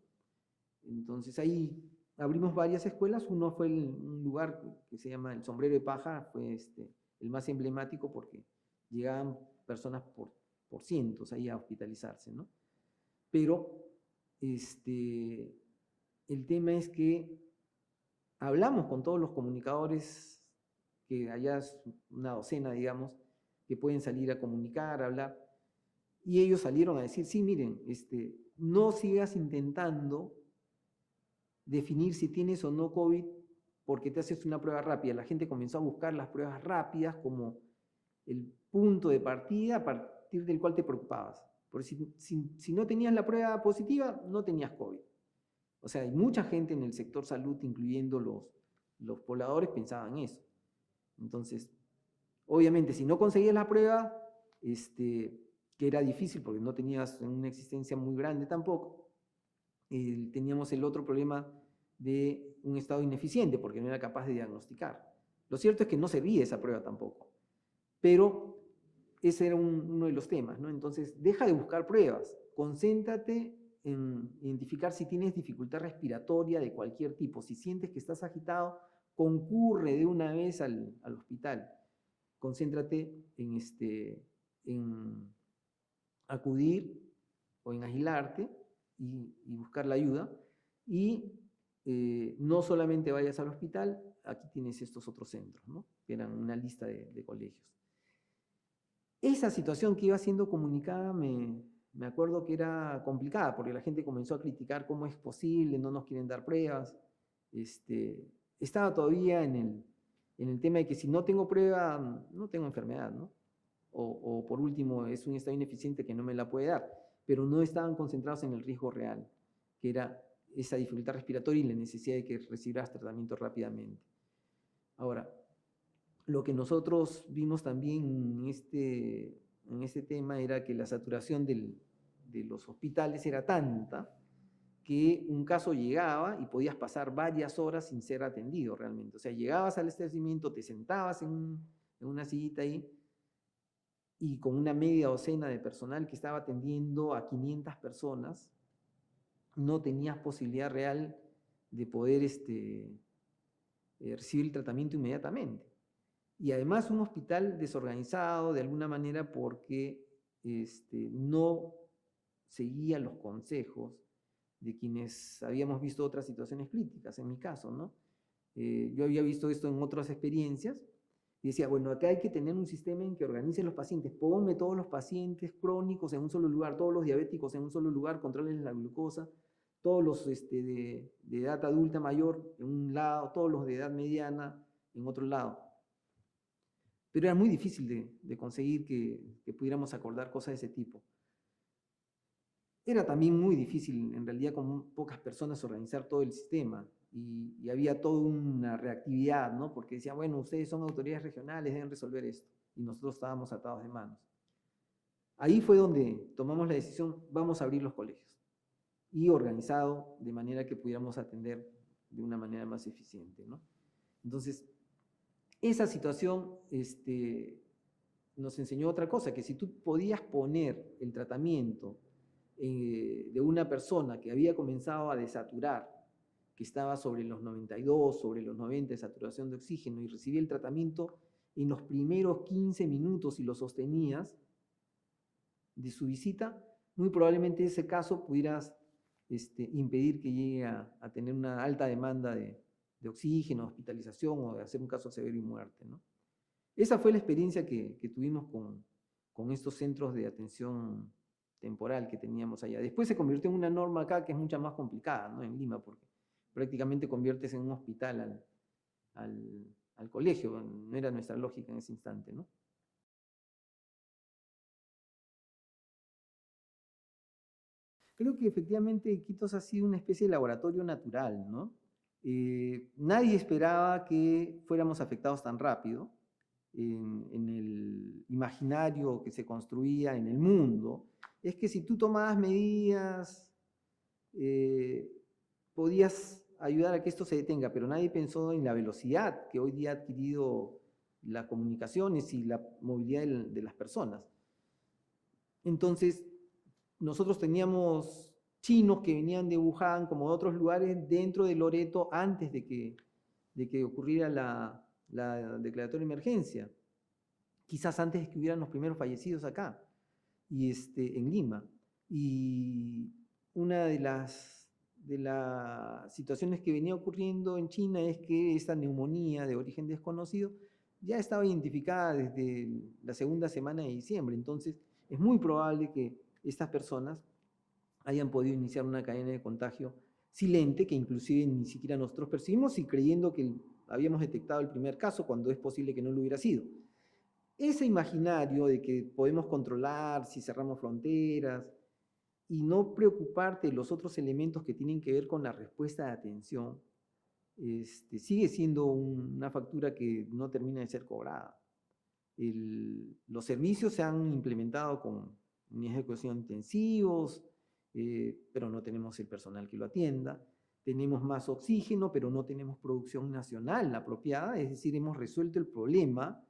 Entonces ahí abrimos varias escuelas. Uno fue un lugar que se llama el Sombrero de Paja, fue el más emblemático porque llegaban personas por cientos ahí a hospitalizarse, ¿no? Pero el tema es que hablamos con todos los comunicadores, que allá es una docena, digamos, que pueden salir a comunicar, a hablar, Y ellos salieron a decir, sí, miren, no sigas intentando definir si tienes o no COVID porque te haces una prueba rápida. La gente comenzó a buscar las pruebas rápidas como el punto de partida a partir del cual te preocupabas. Porque si no tenías la prueba positiva, no tenías COVID. O sea, hay mucha gente en el sector salud, incluyendo los pobladores, pensaban eso. Entonces, obviamente, si no conseguías la prueba, que era difícil porque no tenías una existencia muy grande tampoco, teníamos el otro problema de un estado ineficiente porque no era capaz de diagnosticar. Lo cierto es que no servía esa prueba tampoco, pero ese era uno de los temas, ¿no? Entonces, deja de buscar pruebas, concéntrate en identificar si tienes dificultad respiratoria de cualquier tipo. Si sientes que estás agitado, concurre de una vez al hospital. Concéntrate en acudir o en agilarte y buscar la ayuda. Y no solamente vayas al hospital, aquí tienes estos otros centros, ¿no? Que eran una lista de colegios. Esa situación que iba siendo comunicada me acuerdo que era complicada, porque la gente comenzó a criticar cómo es posible, no nos quieren dar pruebas. Estaba todavía en el tema de que si no tengo prueba, no tengo enfermedad, ¿no? O por último, es un estado ineficiente que no me la puede dar, pero no estaban concentrados en el riesgo real, que era esa dificultad respiratoria y la necesidad de que recibieras tratamiento rápidamente. Ahora, lo que nosotros vimos también en este tema era que la saturación de los hospitales era tanta que un caso llegaba y podías pasar varias horas sin ser atendido realmente. O sea, llegabas al establecimiento, te sentabas en una sillita ahí y con una media docena de personal que estaba atendiendo a 500 personas, no tenías posibilidad real de poder recibir el tratamiento inmediatamente. Y además un hospital desorganizado de alguna manera porque no seguía los consejos de quienes habíamos visto otras situaciones críticas, en mi caso, ¿no? Yo había visto esto en otras experiencias y decía, bueno, acá hay que tener un sistema en que organice los pacientes, ponme todos los pacientes crónicos en un solo lugar, todos los diabéticos en un solo lugar, controlen la glucosa, todos los de edad adulta mayor en un lado, todos los de edad mediana en otro lado. Pero era muy difícil de conseguir que pudiéramos acordar cosas de ese tipo. Era también muy difícil, en realidad, con pocas personas organizar todo el sistema y había toda una reactividad, ¿no? Porque decían, bueno, ustedes son autoridades regionales, deben resolver esto. Y nosotros estábamos atados de manos. Ahí fue donde tomamos la decisión, vamos a abrir los colegios. Y organizado de manera que pudiéramos atender de una manera más eficiente, ¿no? Entonces, esa situación nos enseñó otra cosa, que si tú podías poner el tratamiento de una persona que había comenzado a desaturar, que estaba sobre los 92, sobre los 90 de saturación de oxígeno y recibía el tratamiento en los primeros 15 minutos y lo sostenías de su visita, muy probablemente ese caso pudieras impedir que llegue a tener una alta demanda de oxígeno, hospitalización o de hacer un caso severo y muerte, ¿no? Esa fue la experiencia que tuvimos con estos centros de atención temporal que teníamos allá. Después se convirtió en una norma acá que es mucho más complicada, ¿no? En Lima, porque prácticamente conviertes en un hospital al colegio, no era nuestra lógica en ese instante, ¿no? Creo que efectivamente Iquitos ha sido una especie de laboratorio natural, ¿no? Nadie esperaba que fuéramos afectados tan rápido en el imaginario que se construía en el mundo. Es que si tú tomabas medidas, podías ayudar a que esto se detenga, pero nadie pensó en la velocidad que hoy día ha adquirido las comunicaciones y la movilidad de las personas. Entonces, nosotros teníamos chinos que venían de Wuhan, como de otros lugares, dentro de Loreto antes de que ocurriera la declaratoria de emergencia. Quizás antes de que hubieran los primeros fallecidos acá, en Lima. Y una de las situaciones que venía ocurriendo en China es que esta neumonía de origen desconocido ya estaba identificada desde la segunda semana de diciembre. Entonces, es muy probable que estas personas hayan podido iniciar una cadena de contagio silente que inclusive ni siquiera nosotros percibimos y creyendo que habíamos detectado el primer caso cuando es posible que no lo hubiera sido. Ese imaginario de que podemos controlar si cerramos fronteras y no preocuparte de los otros elementos que tienen que ver con la respuesta de atención, sigue siendo una factura que no termina de ser cobrada. Los servicios se han implementado con unidades de cuidados intensivos, pero no tenemos el personal que lo atienda. Tenemos más oxígeno, pero no tenemos producción nacional apropiada, es decir, hemos resuelto el problema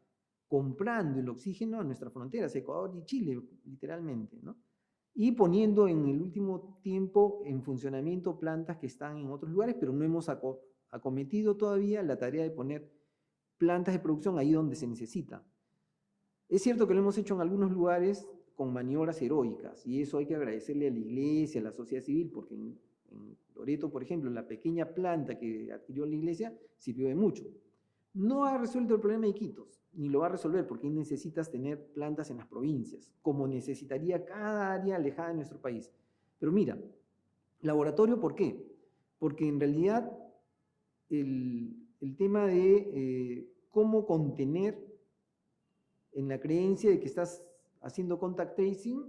comprando el oxígeno a nuestras fronteras, Ecuador y Chile, literalmente, ¿no? Y poniendo en el último tiempo en funcionamiento plantas que están en otros lugares, pero no hemos acometido todavía la tarea de poner plantas de producción ahí donde se necesita. Es cierto que lo hemos hecho en algunos lugares con maniobras heroicas, y eso hay que agradecerle a la iglesia, a la sociedad civil, porque en Loreto, por ejemplo, la pequeña planta que adquirió la iglesia sirvió de mucho. No ha resuelto el problema de Iquitos, ni lo va a resolver, porque necesitas tener plantas en las provincias, como necesitaría cada área alejada de nuestro país. Pero mira, laboratorio, ¿por qué? Porque en realidad el tema de cómo contener en la creencia de que estás haciendo contact tracing,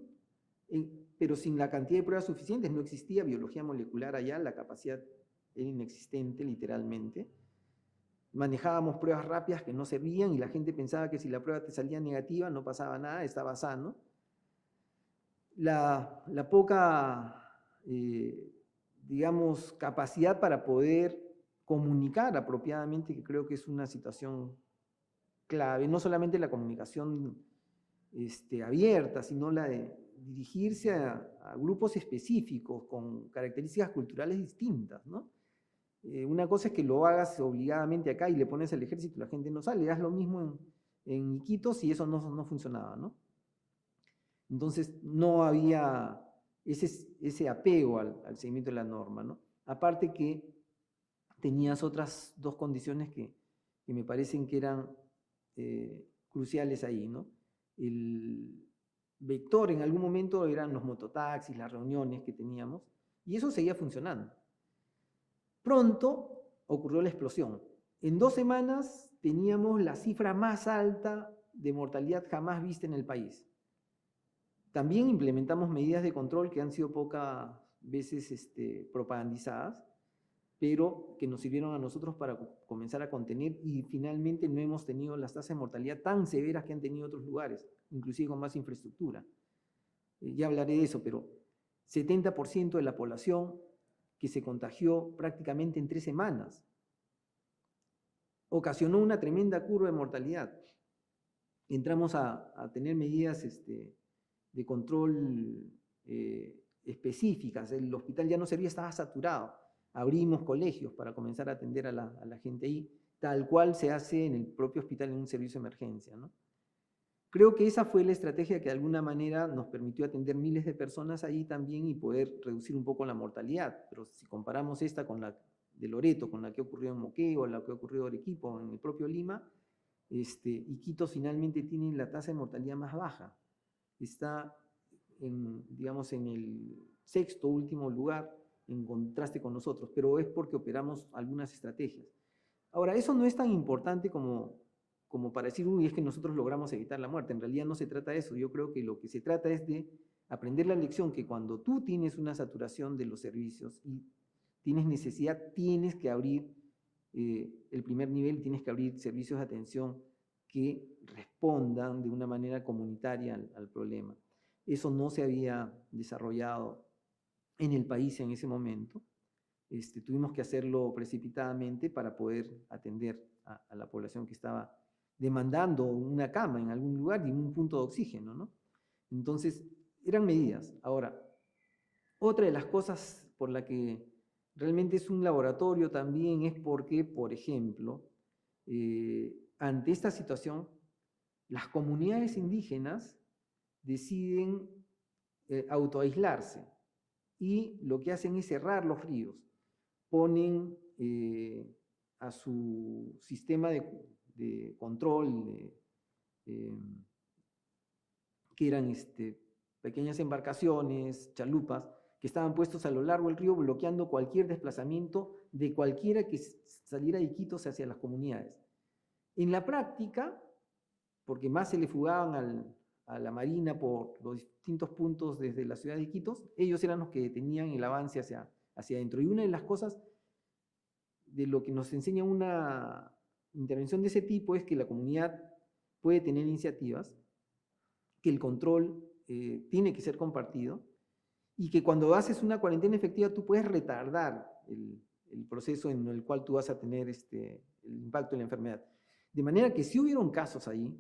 pero sin la cantidad de pruebas suficientes, no existía biología molecular allá, la capacidad era inexistente literalmente. Manejábamos pruebas rápidas que no servían y la gente pensaba que si la prueba te salía negativa no pasaba nada, estaba sano. La poca, digamos, capacidad para poder comunicar apropiadamente, que creo que es una situación clave, no solamente la comunicación abierta, sino la de dirigirse a grupos específicos con características culturales distintas, ¿no? Una cosa es que lo hagas obligadamente acá y le pones al ejército y la gente no sale, haz lo mismo en Iquitos y eso no funcionaba, ¿no? Entonces no había ese apego al seguimiento de la norma, ¿no? Aparte que tenías otras dos condiciones que me parecen que eran cruciales ahí, ¿no? El vector en algún momento eran los mototaxis, las reuniones que teníamos, y eso seguía funcionando. Pronto ocurrió la explosión. En 2 semanas teníamos la cifra más alta de mortalidad jamás vista en el país. También implementamos medidas de control que han sido pocas veces propagandizadas, pero que nos sirvieron a nosotros para comenzar a contener y finalmente no hemos tenido las tasas de mortalidad tan severas que han tenido otros lugares, inclusive con más infraestructura. Ya hablaré de eso, pero 70% de la población que se contagió prácticamente en 3 semanas. Ocasionó una tremenda curva de mortalidad. Entramos a tener medidas de control específicas. El hospital ya no servía, estaba saturado. Abrimos colegios para comenzar a atender a la gente ahí, tal cual se hace en el propio hospital en un servicio de emergencia, ¿no? Creo que esa fue la estrategia que de alguna manera nos permitió atender miles de personas ahí también y poder reducir un poco la mortalidad. Pero si comparamos esta con la de Loreto, con la que ocurrió en Moquegua, la que ocurrió en Arequipa, en el propio Lima, Iquitos finalmente tiene la tasa de mortalidad más baja. Está, digamos, en el 6º último lugar en contraste con nosotros, pero es porque operamos algunas estrategias. Ahora, eso no es tan importante como para decir, uy, es que nosotros logramos evitar la muerte. En realidad no se trata de eso. Yo creo que lo que se trata es de aprender la lección que cuando tú tienes una saturación de los servicios y tienes necesidad, tienes que abrir el primer nivel, tienes que abrir servicios de atención que respondan de una manera comunitaria al problema. Eso no se había desarrollado en el país en ese momento. Tuvimos que hacerlo precipitadamente para poder atender a la población que estaba demandando una cama en algún lugar y un punto de oxígeno, ¿no? Entonces, eran medidas. Ahora, otra de las cosas por la que realmente es un laboratorio también es porque, por ejemplo, ante esta situación, las comunidades indígenas deciden autoaislarse y lo que hacen es cerrar los ríos. Ponen a su sistema de control que eran pequeñas embarcaciones, chalupas, que estaban puestos a lo largo del río bloqueando cualquier desplazamiento de cualquiera que saliera de Iquitos hacia las comunidades. En la práctica, porque más se le fugaban a la Marina por los distintos puntos desde la ciudad de Iquitos, ellos eran los que detenían el avance hacia adentro. Y una de las cosas de lo que nos enseña una intervención de ese tipo es que la comunidad puede tener iniciativas, que el control tiene que ser compartido, y que cuando haces una cuarentena efectiva tú puedes retardar el proceso en el cual tú vas a tener el impacto de la enfermedad. De manera que sí hubieron casos ahí,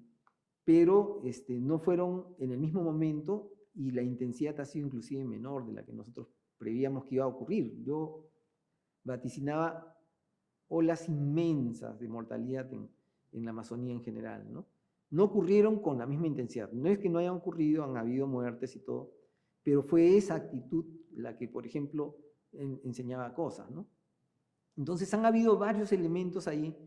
pero no fueron en el mismo momento y la intensidad ha sido inclusive menor de la que nosotros prevíamos que iba a ocurrir. Yo vaticinaba olas inmensas de mortalidad en la Amazonía en general, ¿no? No ocurrieron con la misma intensidad. No es que no hayan ocurrido, han habido muertes y todo, pero fue esa actitud la que, por ejemplo, enseñaba cosas, ¿no? Entonces han habido varios elementos ahí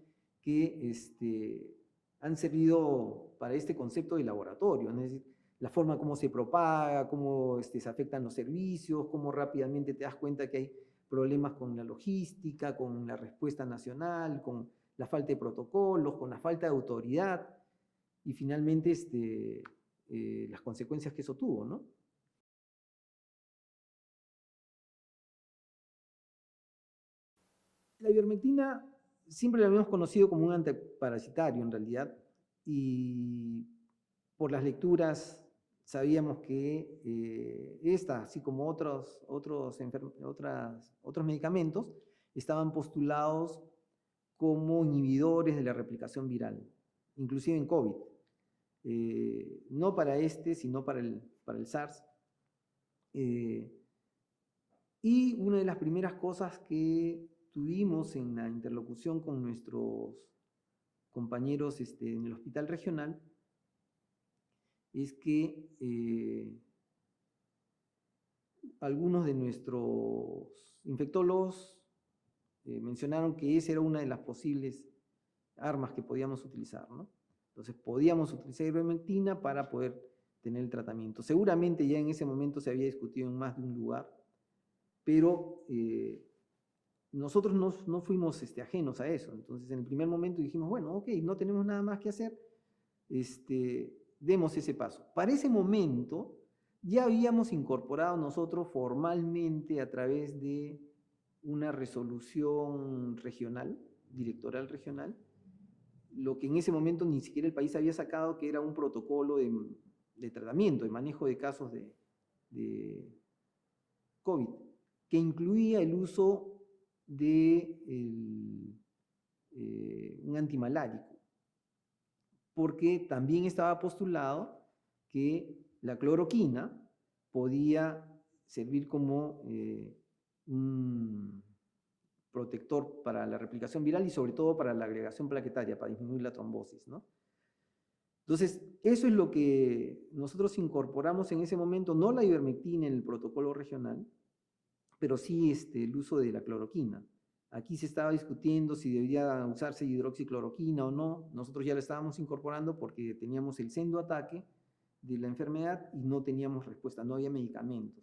que han servido para este concepto de laboratorio, es decir, la forma como se propaga, cómo se afectan los servicios, cómo rápidamente te das cuenta que hay problemas con la logística, con la respuesta nacional, con la falta de protocolos, con la falta de autoridad, y finalmente las consecuencias que eso tuvo, ¿no? La ivermectina siempre la habíamos conocido como un antiparasitario en realidad, y por las lecturas sabíamos que esta, así como otros medicamentos, estaban postulados como inhibidores de la replicación viral, inclusive en COVID. No para sino para el SARS. Y una de las primeras cosas que tuvimos en la interlocución con nuestros compañeros en el hospital regional es que algunos de nuestros infectólogos mencionaron que esa era una de las posibles armas que podíamos utilizar, ¿no? Entonces podíamos utilizar ivermectina para poder tener el tratamiento. Seguramente ya en ese momento se había discutido en más de un lugar, pero nosotros no fuimos ajenos a eso. Entonces en el primer momento dijimos, bueno, ok, no tenemos nada más que hacer, demos ese paso. Para ese momento ya habíamos incorporado nosotros formalmente a través de una resolución regional, directoral regional, lo que en ese momento ni siquiera el país había sacado, que era un protocolo de tratamiento, de manejo de casos de COVID, que incluía el uso de un antimalárico, porque también estaba postulado que la cloroquina podía servir como un protector para la replicación viral y sobre todo para la agregación plaquetaria, para disminuir la trombosis, ¿no? Entonces, eso es lo que nosotros incorporamos en ese momento, no la ivermectina en el protocolo regional, pero sí el uso de la cloroquina. Aquí se estaba discutiendo si debía usarse hidroxicloroquina o no. Nosotros ya la estábamos incorporando porque teníamos el sendo ataque de la enfermedad y no teníamos respuesta, no había medicamentos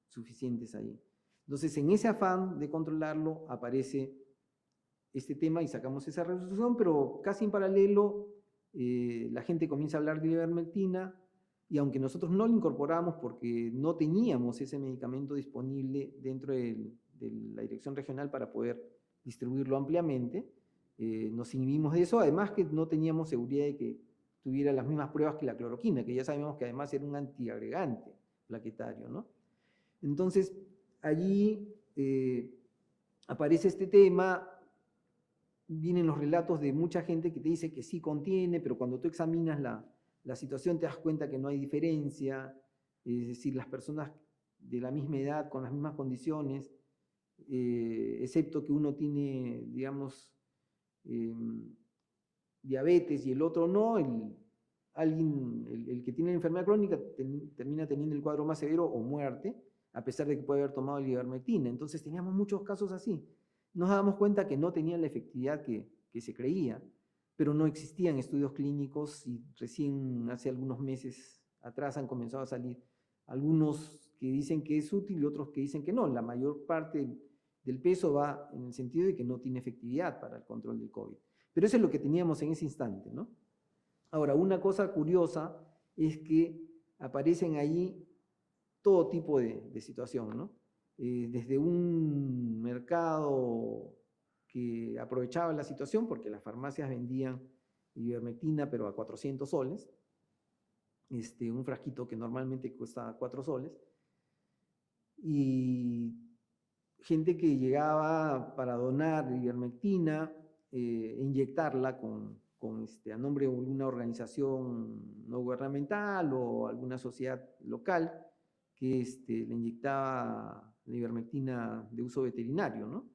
suficientes ahí. Entonces, en ese afán de controlarlo, aparece este tema y sacamos esa resolución, pero casi en paralelo la gente comienza a hablar de ivermectina, y aunque nosotros no lo incorporamos porque no teníamos ese medicamento disponible dentro de la dirección regional para poder distribuirlo ampliamente, nos inhibimos de eso, además que no teníamos seguridad de que tuviera las mismas pruebas que la cloroquina, que ya sabemos que además era un antiagregante plaquetario, ¿no? Entonces, allí aparece este tema, vienen los relatos de mucha gente que te dice que sí contiene, pero cuando tú examinas la situación te das cuenta que no hay diferencia, es decir, las personas de la misma edad, con las mismas condiciones, excepto que uno tiene, digamos, diabetes y el otro no, el que tiene la enfermedad crónica termina teniendo el cuadro más severo o muerte, a pesar de que puede haber tomado la ivermectina. Entonces teníamos muchos casos así. Nos dábamos cuenta que no tenían la efectividad que se creía, pero no existían estudios clínicos y recién hace algunos meses atrás han comenzado a salir algunos que dicen que es útil y otros que dicen que no. La mayor parte del peso va en el sentido de que no tiene efectividad para el control del COVID. Pero eso es lo que teníamos en ese instante, ¿no? Ahora, una cosa curiosa es que aparecen allí todo tipo de situación, ¿no? Desde un mercado que aprovechaba la situación porque las farmacias vendían ivermectina pero a 400 soles, un frasquito que normalmente cuesta 4 soles, y gente que llegaba para donar ivermectina, inyectarla a nombre de una organización no gubernamental o alguna sociedad local que le inyectaba la ivermectina de uso veterinario, ¿no?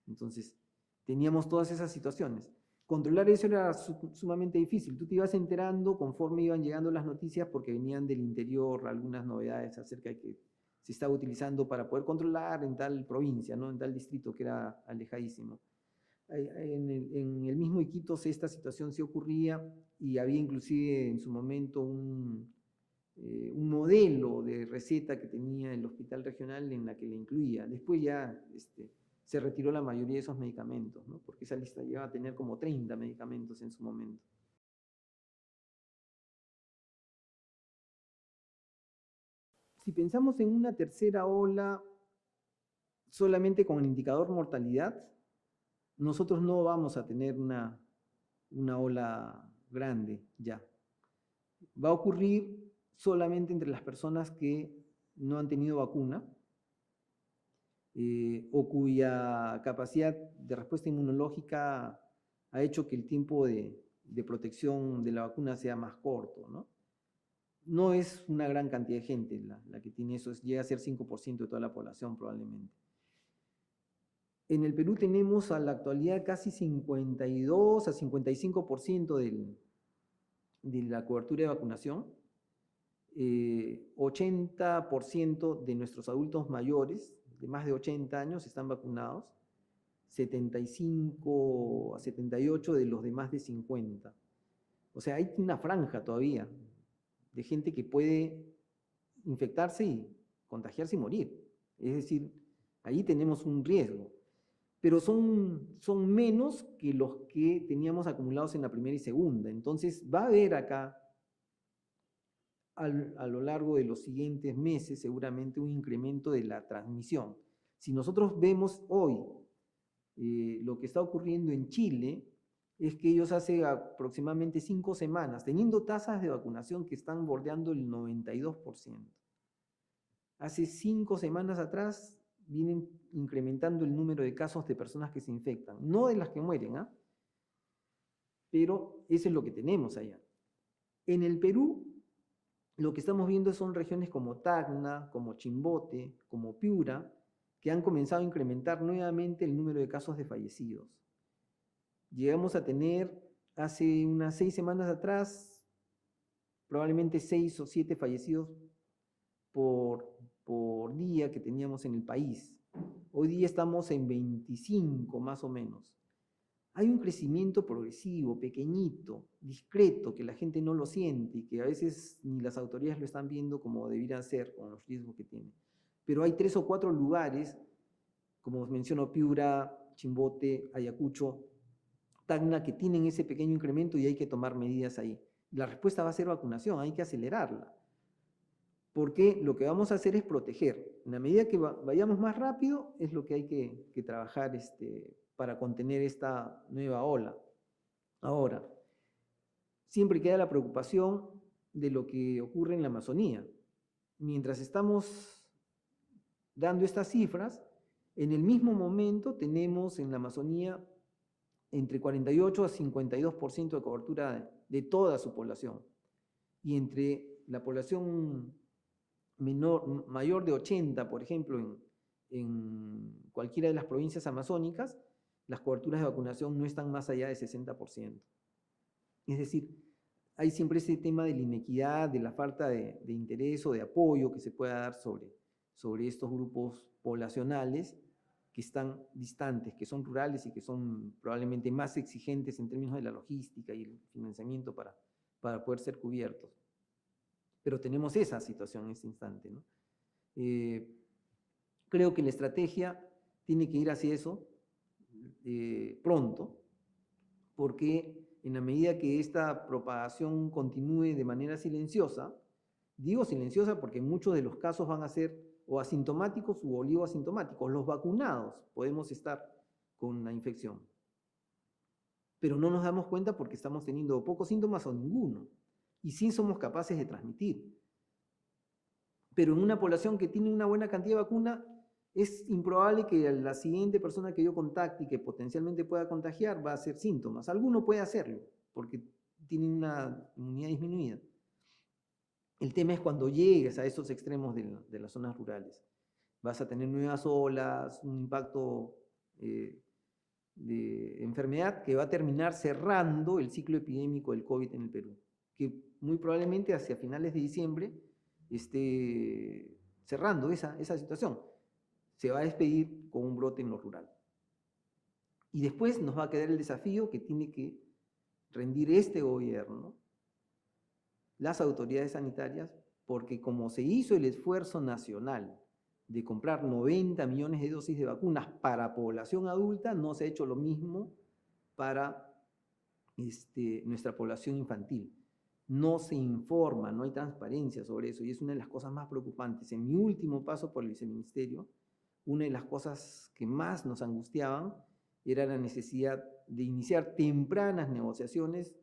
Entonces, teníamos todas esas situaciones. Controlar eso era sumamente difícil. Tú te ibas enterando conforme iban llegando las noticias porque venían del interior algunas novedades acerca de que se estaba utilizando para poder controlar en tal provincia, ¿no? En tal distrito que era alejadísimo. En el mismo Iquitos esta situación se ocurría y había inclusive en su momento un modelo de receta que tenía el hospital regional en la que le incluía. Después ya se retiró la mayoría de esos medicamentos, ¿no? Porque esa lista llegaba a tener como 30 medicamentos en su momento. Si pensamos en una tercera ola solamente con el indicador mortalidad, nosotros no vamos a tener una ola grande ya. Va a ocurrir solamente entre las personas que no han tenido vacuna o cuya capacidad de respuesta inmunológica ha hecho que el tiempo de protección de la vacuna sea más corto, ¿no? No es una gran cantidad de gente la que tiene eso, llega a ser 5% de toda la población probablemente. En el Perú tenemos a la actualidad casi 52 a 55% de la cobertura de vacunación. 80% de nuestros adultos mayores, de más de 80 años, están vacunados. 75 a 78 de los de más de 50. O sea, hay una franja todavía de gente que puede infectarse y contagiarse y morir. Es decir, ahí tenemos un riesgo. Pero son menos que los que teníamos acumulados en la primera y segunda. Entonces va a haber acá, a lo largo de los siguientes meses, seguramente un incremento de la transmisión. Si nosotros vemos hoy lo que está ocurriendo en Chile, es que ellos hace aproximadamente 5 semanas, teniendo tasas de vacunación que están bordeando el 92%. Hace 5 semanas atrás vienen incrementando el número de casos de personas que se infectan, no de las que mueren, ¿ah? Pero eso es lo que tenemos allá. En el Perú, lo que estamos viendo son regiones como Tacna, como Chimbote, como Piura, que han comenzado a incrementar nuevamente el número de casos de fallecidos. Llegamos a tener hace unas 6 semanas atrás, probablemente 6 o 7 fallecidos por día que teníamos en el país. Hoy día estamos en 25 más o menos. Hay un crecimiento progresivo, pequeñito, discreto, que la gente no lo siente y que a veces ni las autoridades lo están viendo como debieran ser con los riesgos que tiene. Pero hay 3 o 4 lugares, como os menciono, Piura, Chimbote, Ayacucho, Tacna, que tienen ese pequeño incremento y hay que tomar medidas ahí. La respuesta va a ser vacunación, hay que acelerarla. Porque lo que vamos a hacer es proteger. En la medida que vayamos más rápido, es lo que hay que trabajar para contener esta nueva ola. Ahora, siempre queda la preocupación de lo que ocurre en la Amazonía. Mientras estamos dando estas cifras, en el mismo momento tenemos en la Amazonía entre 48 a 52% de cobertura de toda su población. Y entre la población mayor de 80, por ejemplo, en cualquiera de las provincias amazónicas, las coberturas de vacunación no están más allá de 60%. Es decir, hay siempre ese tema de la inequidad, de la falta de interés o de apoyo que se pueda dar sobre estos grupos poblacionales que están distantes, que son rurales y que son probablemente más exigentes en términos de la logística y el financiamiento para poder ser cubiertos. Pero tenemos esa situación en este instante, ¿no? Creo que la estrategia tiene que ir hacia eso pronto, porque en la medida que esta propagación continúe de manera silenciosa, digo silenciosa porque muchos de los casos van a ser o asintomáticos u oligoasintomáticos. Los vacunados podemos estar con la infección, pero no nos damos cuenta porque estamos teniendo pocos síntomas o ninguno, y sí somos capaces de transmitir. Pero en una población que tiene una buena cantidad de vacuna, es improbable que la siguiente persona que yo contacte y que potencialmente pueda contagiar va a hacer síntomas. Alguno puede hacerlo, porque tiene una inmunidad disminuida. El tema es cuando llegues a esos extremos de las zonas rurales. Vas a tener nuevas olas, un impacto de enfermedad que va a terminar cerrando el ciclo epidémico del COVID en el Perú, que muy probablemente hacia finales de diciembre esté cerrando esa situación. Se va a despedir con un brote en lo rural. Y después nos va a quedar el desafío que tiene que rendir este gobierno, las autoridades sanitarias, porque como se hizo el esfuerzo nacional de comprar 90 millones de dosis de vacunas para población adulta, no se ha hecho lo mismo para nuestra población infantil. No se informa, no hay transparencia sobre eso, y es una de las cosas más preocupantes. En mi último paso por el viceministerio, una de las cosas que más nos angustiaban era la necesidad de iniciar tempranas negociaciones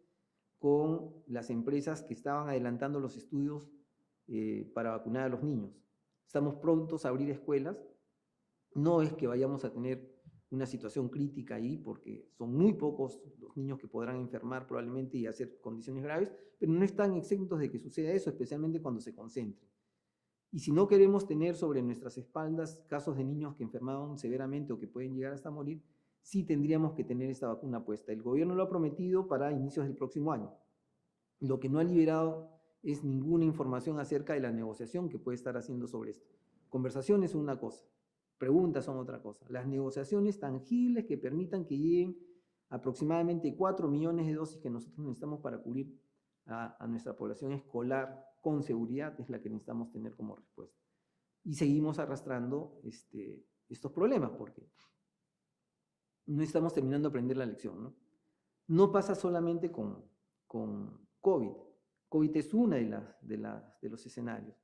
con las empresas que estaban adelantando los estudios para vacunar a los niños. Estamos prontos a abrir escuelas. No es que vayamos a tener una situación crítica ahí, porque son muy pocos los niños que podrán enfermar probablemente y hacer condiciones graves, pero no están exentos de que suceda eso, especialmente cuando se concentre. Y si no queremos tener sobre nuestras espaldas casos de niños que enfermaron severamente o que pueden llegar hasta morir, sí tendríamos que tener esta vacuna puesta. El gobierno lo ha prometido para inicios del próximo año. Lo que no ha liberado es ninguna información acerca de la negociación que puede estar haciendo sobre esto. Conversaciones son una cosa, preguntas son otra cosa. Las negociaciones tangibles que permitan que lleguen aproximadamente 4 millones de dosis que nosotros necesitamos para cubrir a nuestra población escolar con seguridad es la que necesitamos tener como respuesta. Y seguimos arrastrando estos problemas porque no estamos terminando de aprender la lección, ¿no? No pasa solamente con COVID. COVID es una de los escenarios.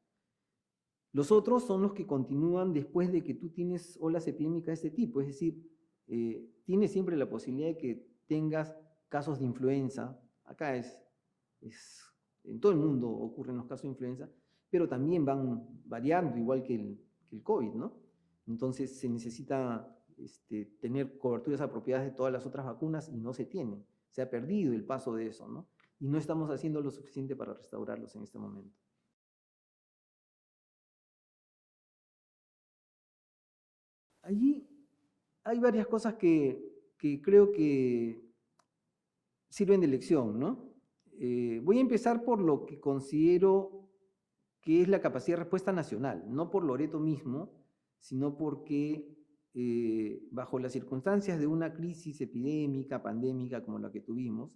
Los otros son los que continúan después de que tú tienes olas epidémicas de este tipo, es decir, tienes siempre la posibilidad de que tengas casos de influenza. Acá en todo el mundo ocurren los casos de influenza, pero también van variando, igual que el COVID, ¿no? Entonces se necesita tener coberturas apropiadas de todas las otras vacunas y no se tienen. Se ha perdido el paso de eso, ¿no? Y no estamos haciendo lo suficiente para restaurarlos en este momento. Allí hay varias cosas que creo que sirven de lección, ¿no? Voy a empezar por lo que considero que es la capacidad de respuesta nacional, no por Loreto mismo, sino porque bajo las circunstancias de una crisis epidémica, pandémica como la que tuvimos,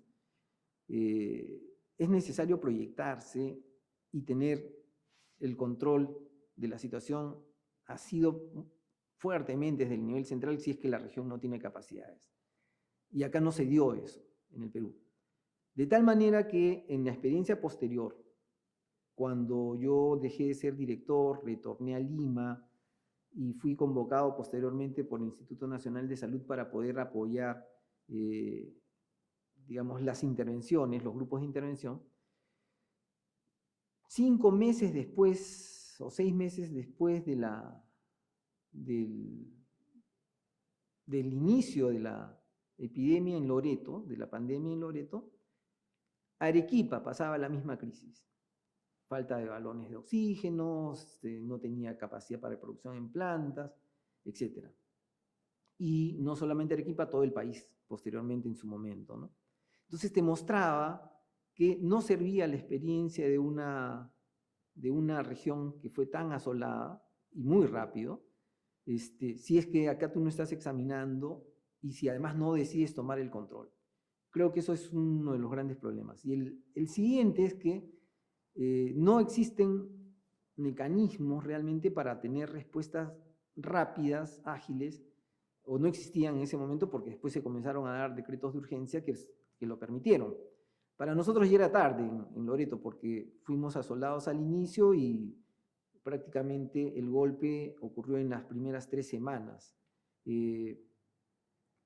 es necesario proyectarse y tener el control de la situación ha sido fuertemente desde el nivel central si es que la región no tiene capacidades. Y acá no se dio eso en el Perú. De tal manera que en la experiencia posterior, cuando yo dejé de ser director, retorné a Lima y fui convocado posteriormente por el Instituto Nacional de Salud para poder apoyar, digamos, las intervenciones, los grupos de intervención. 5 meses después, o 6 meses después del inicio de la epidemia en Loreto, de la pandemia en Loreto, Arequipa pasaba la misma crisis. Falta de balones de oxígeno, no tenía capacidad para producción en plantas, etc. Y no solamente Arequipa, todo el país, posteriormente en su momento, ¿no? Entonces te mostraba que no servía la experiencia de una región que fue tan asolada y muy rápido, si es que acá tú no estás examinando y si además no decides tomar el control. Creo que eso es uno de los grandes problemas. Y el siguiente es que no existen mecanismos realmente para tener respuestas rápidas, ágiles, o no existían en ese momento porque después se comenzaron a dar decretos de urgencia que lo permitieron. Para nosotros ya era tarde en Loreto porque fuimos asolados al inicio y prácticamente el golpe ocurrió en las primeras 3 semanas.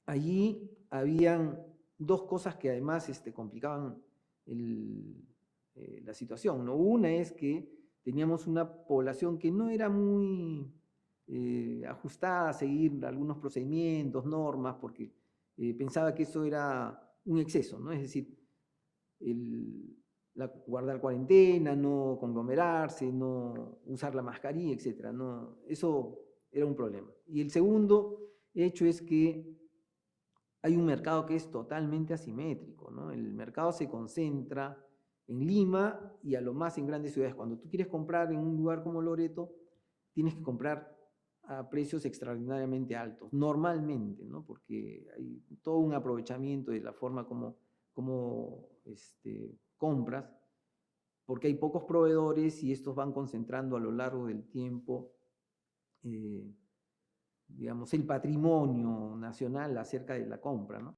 Allí habían dos cosas que además complicaban la situación, ¿no? Una es que teníamos una población que no era muy ajustada a seguir algunos procedimientos, normas, porque pensaba que eso era un exceso, ¿no? Es decir, guardar cuarentena, no conglomerarse, no usar la mascarilla, etc. No, eso era un problema. Y el segundo hecho es que hay un mercado que es totalmente asimétrico, ¿no? El mercado se concentra en Lima y a lo más en grandes ciudades. Cuando tú quieres comprar en un lugar como Loreto, tienes que comprar a precios extraordinariamente altos, normalmente, ¿no? Porque hay todo un aprovechamiento de la forma como compras, porque hay pocos proveedores y estos van concentrando a lo largo del tiempo digamos, el patrimonio nacional acerca de la compra, ¿no?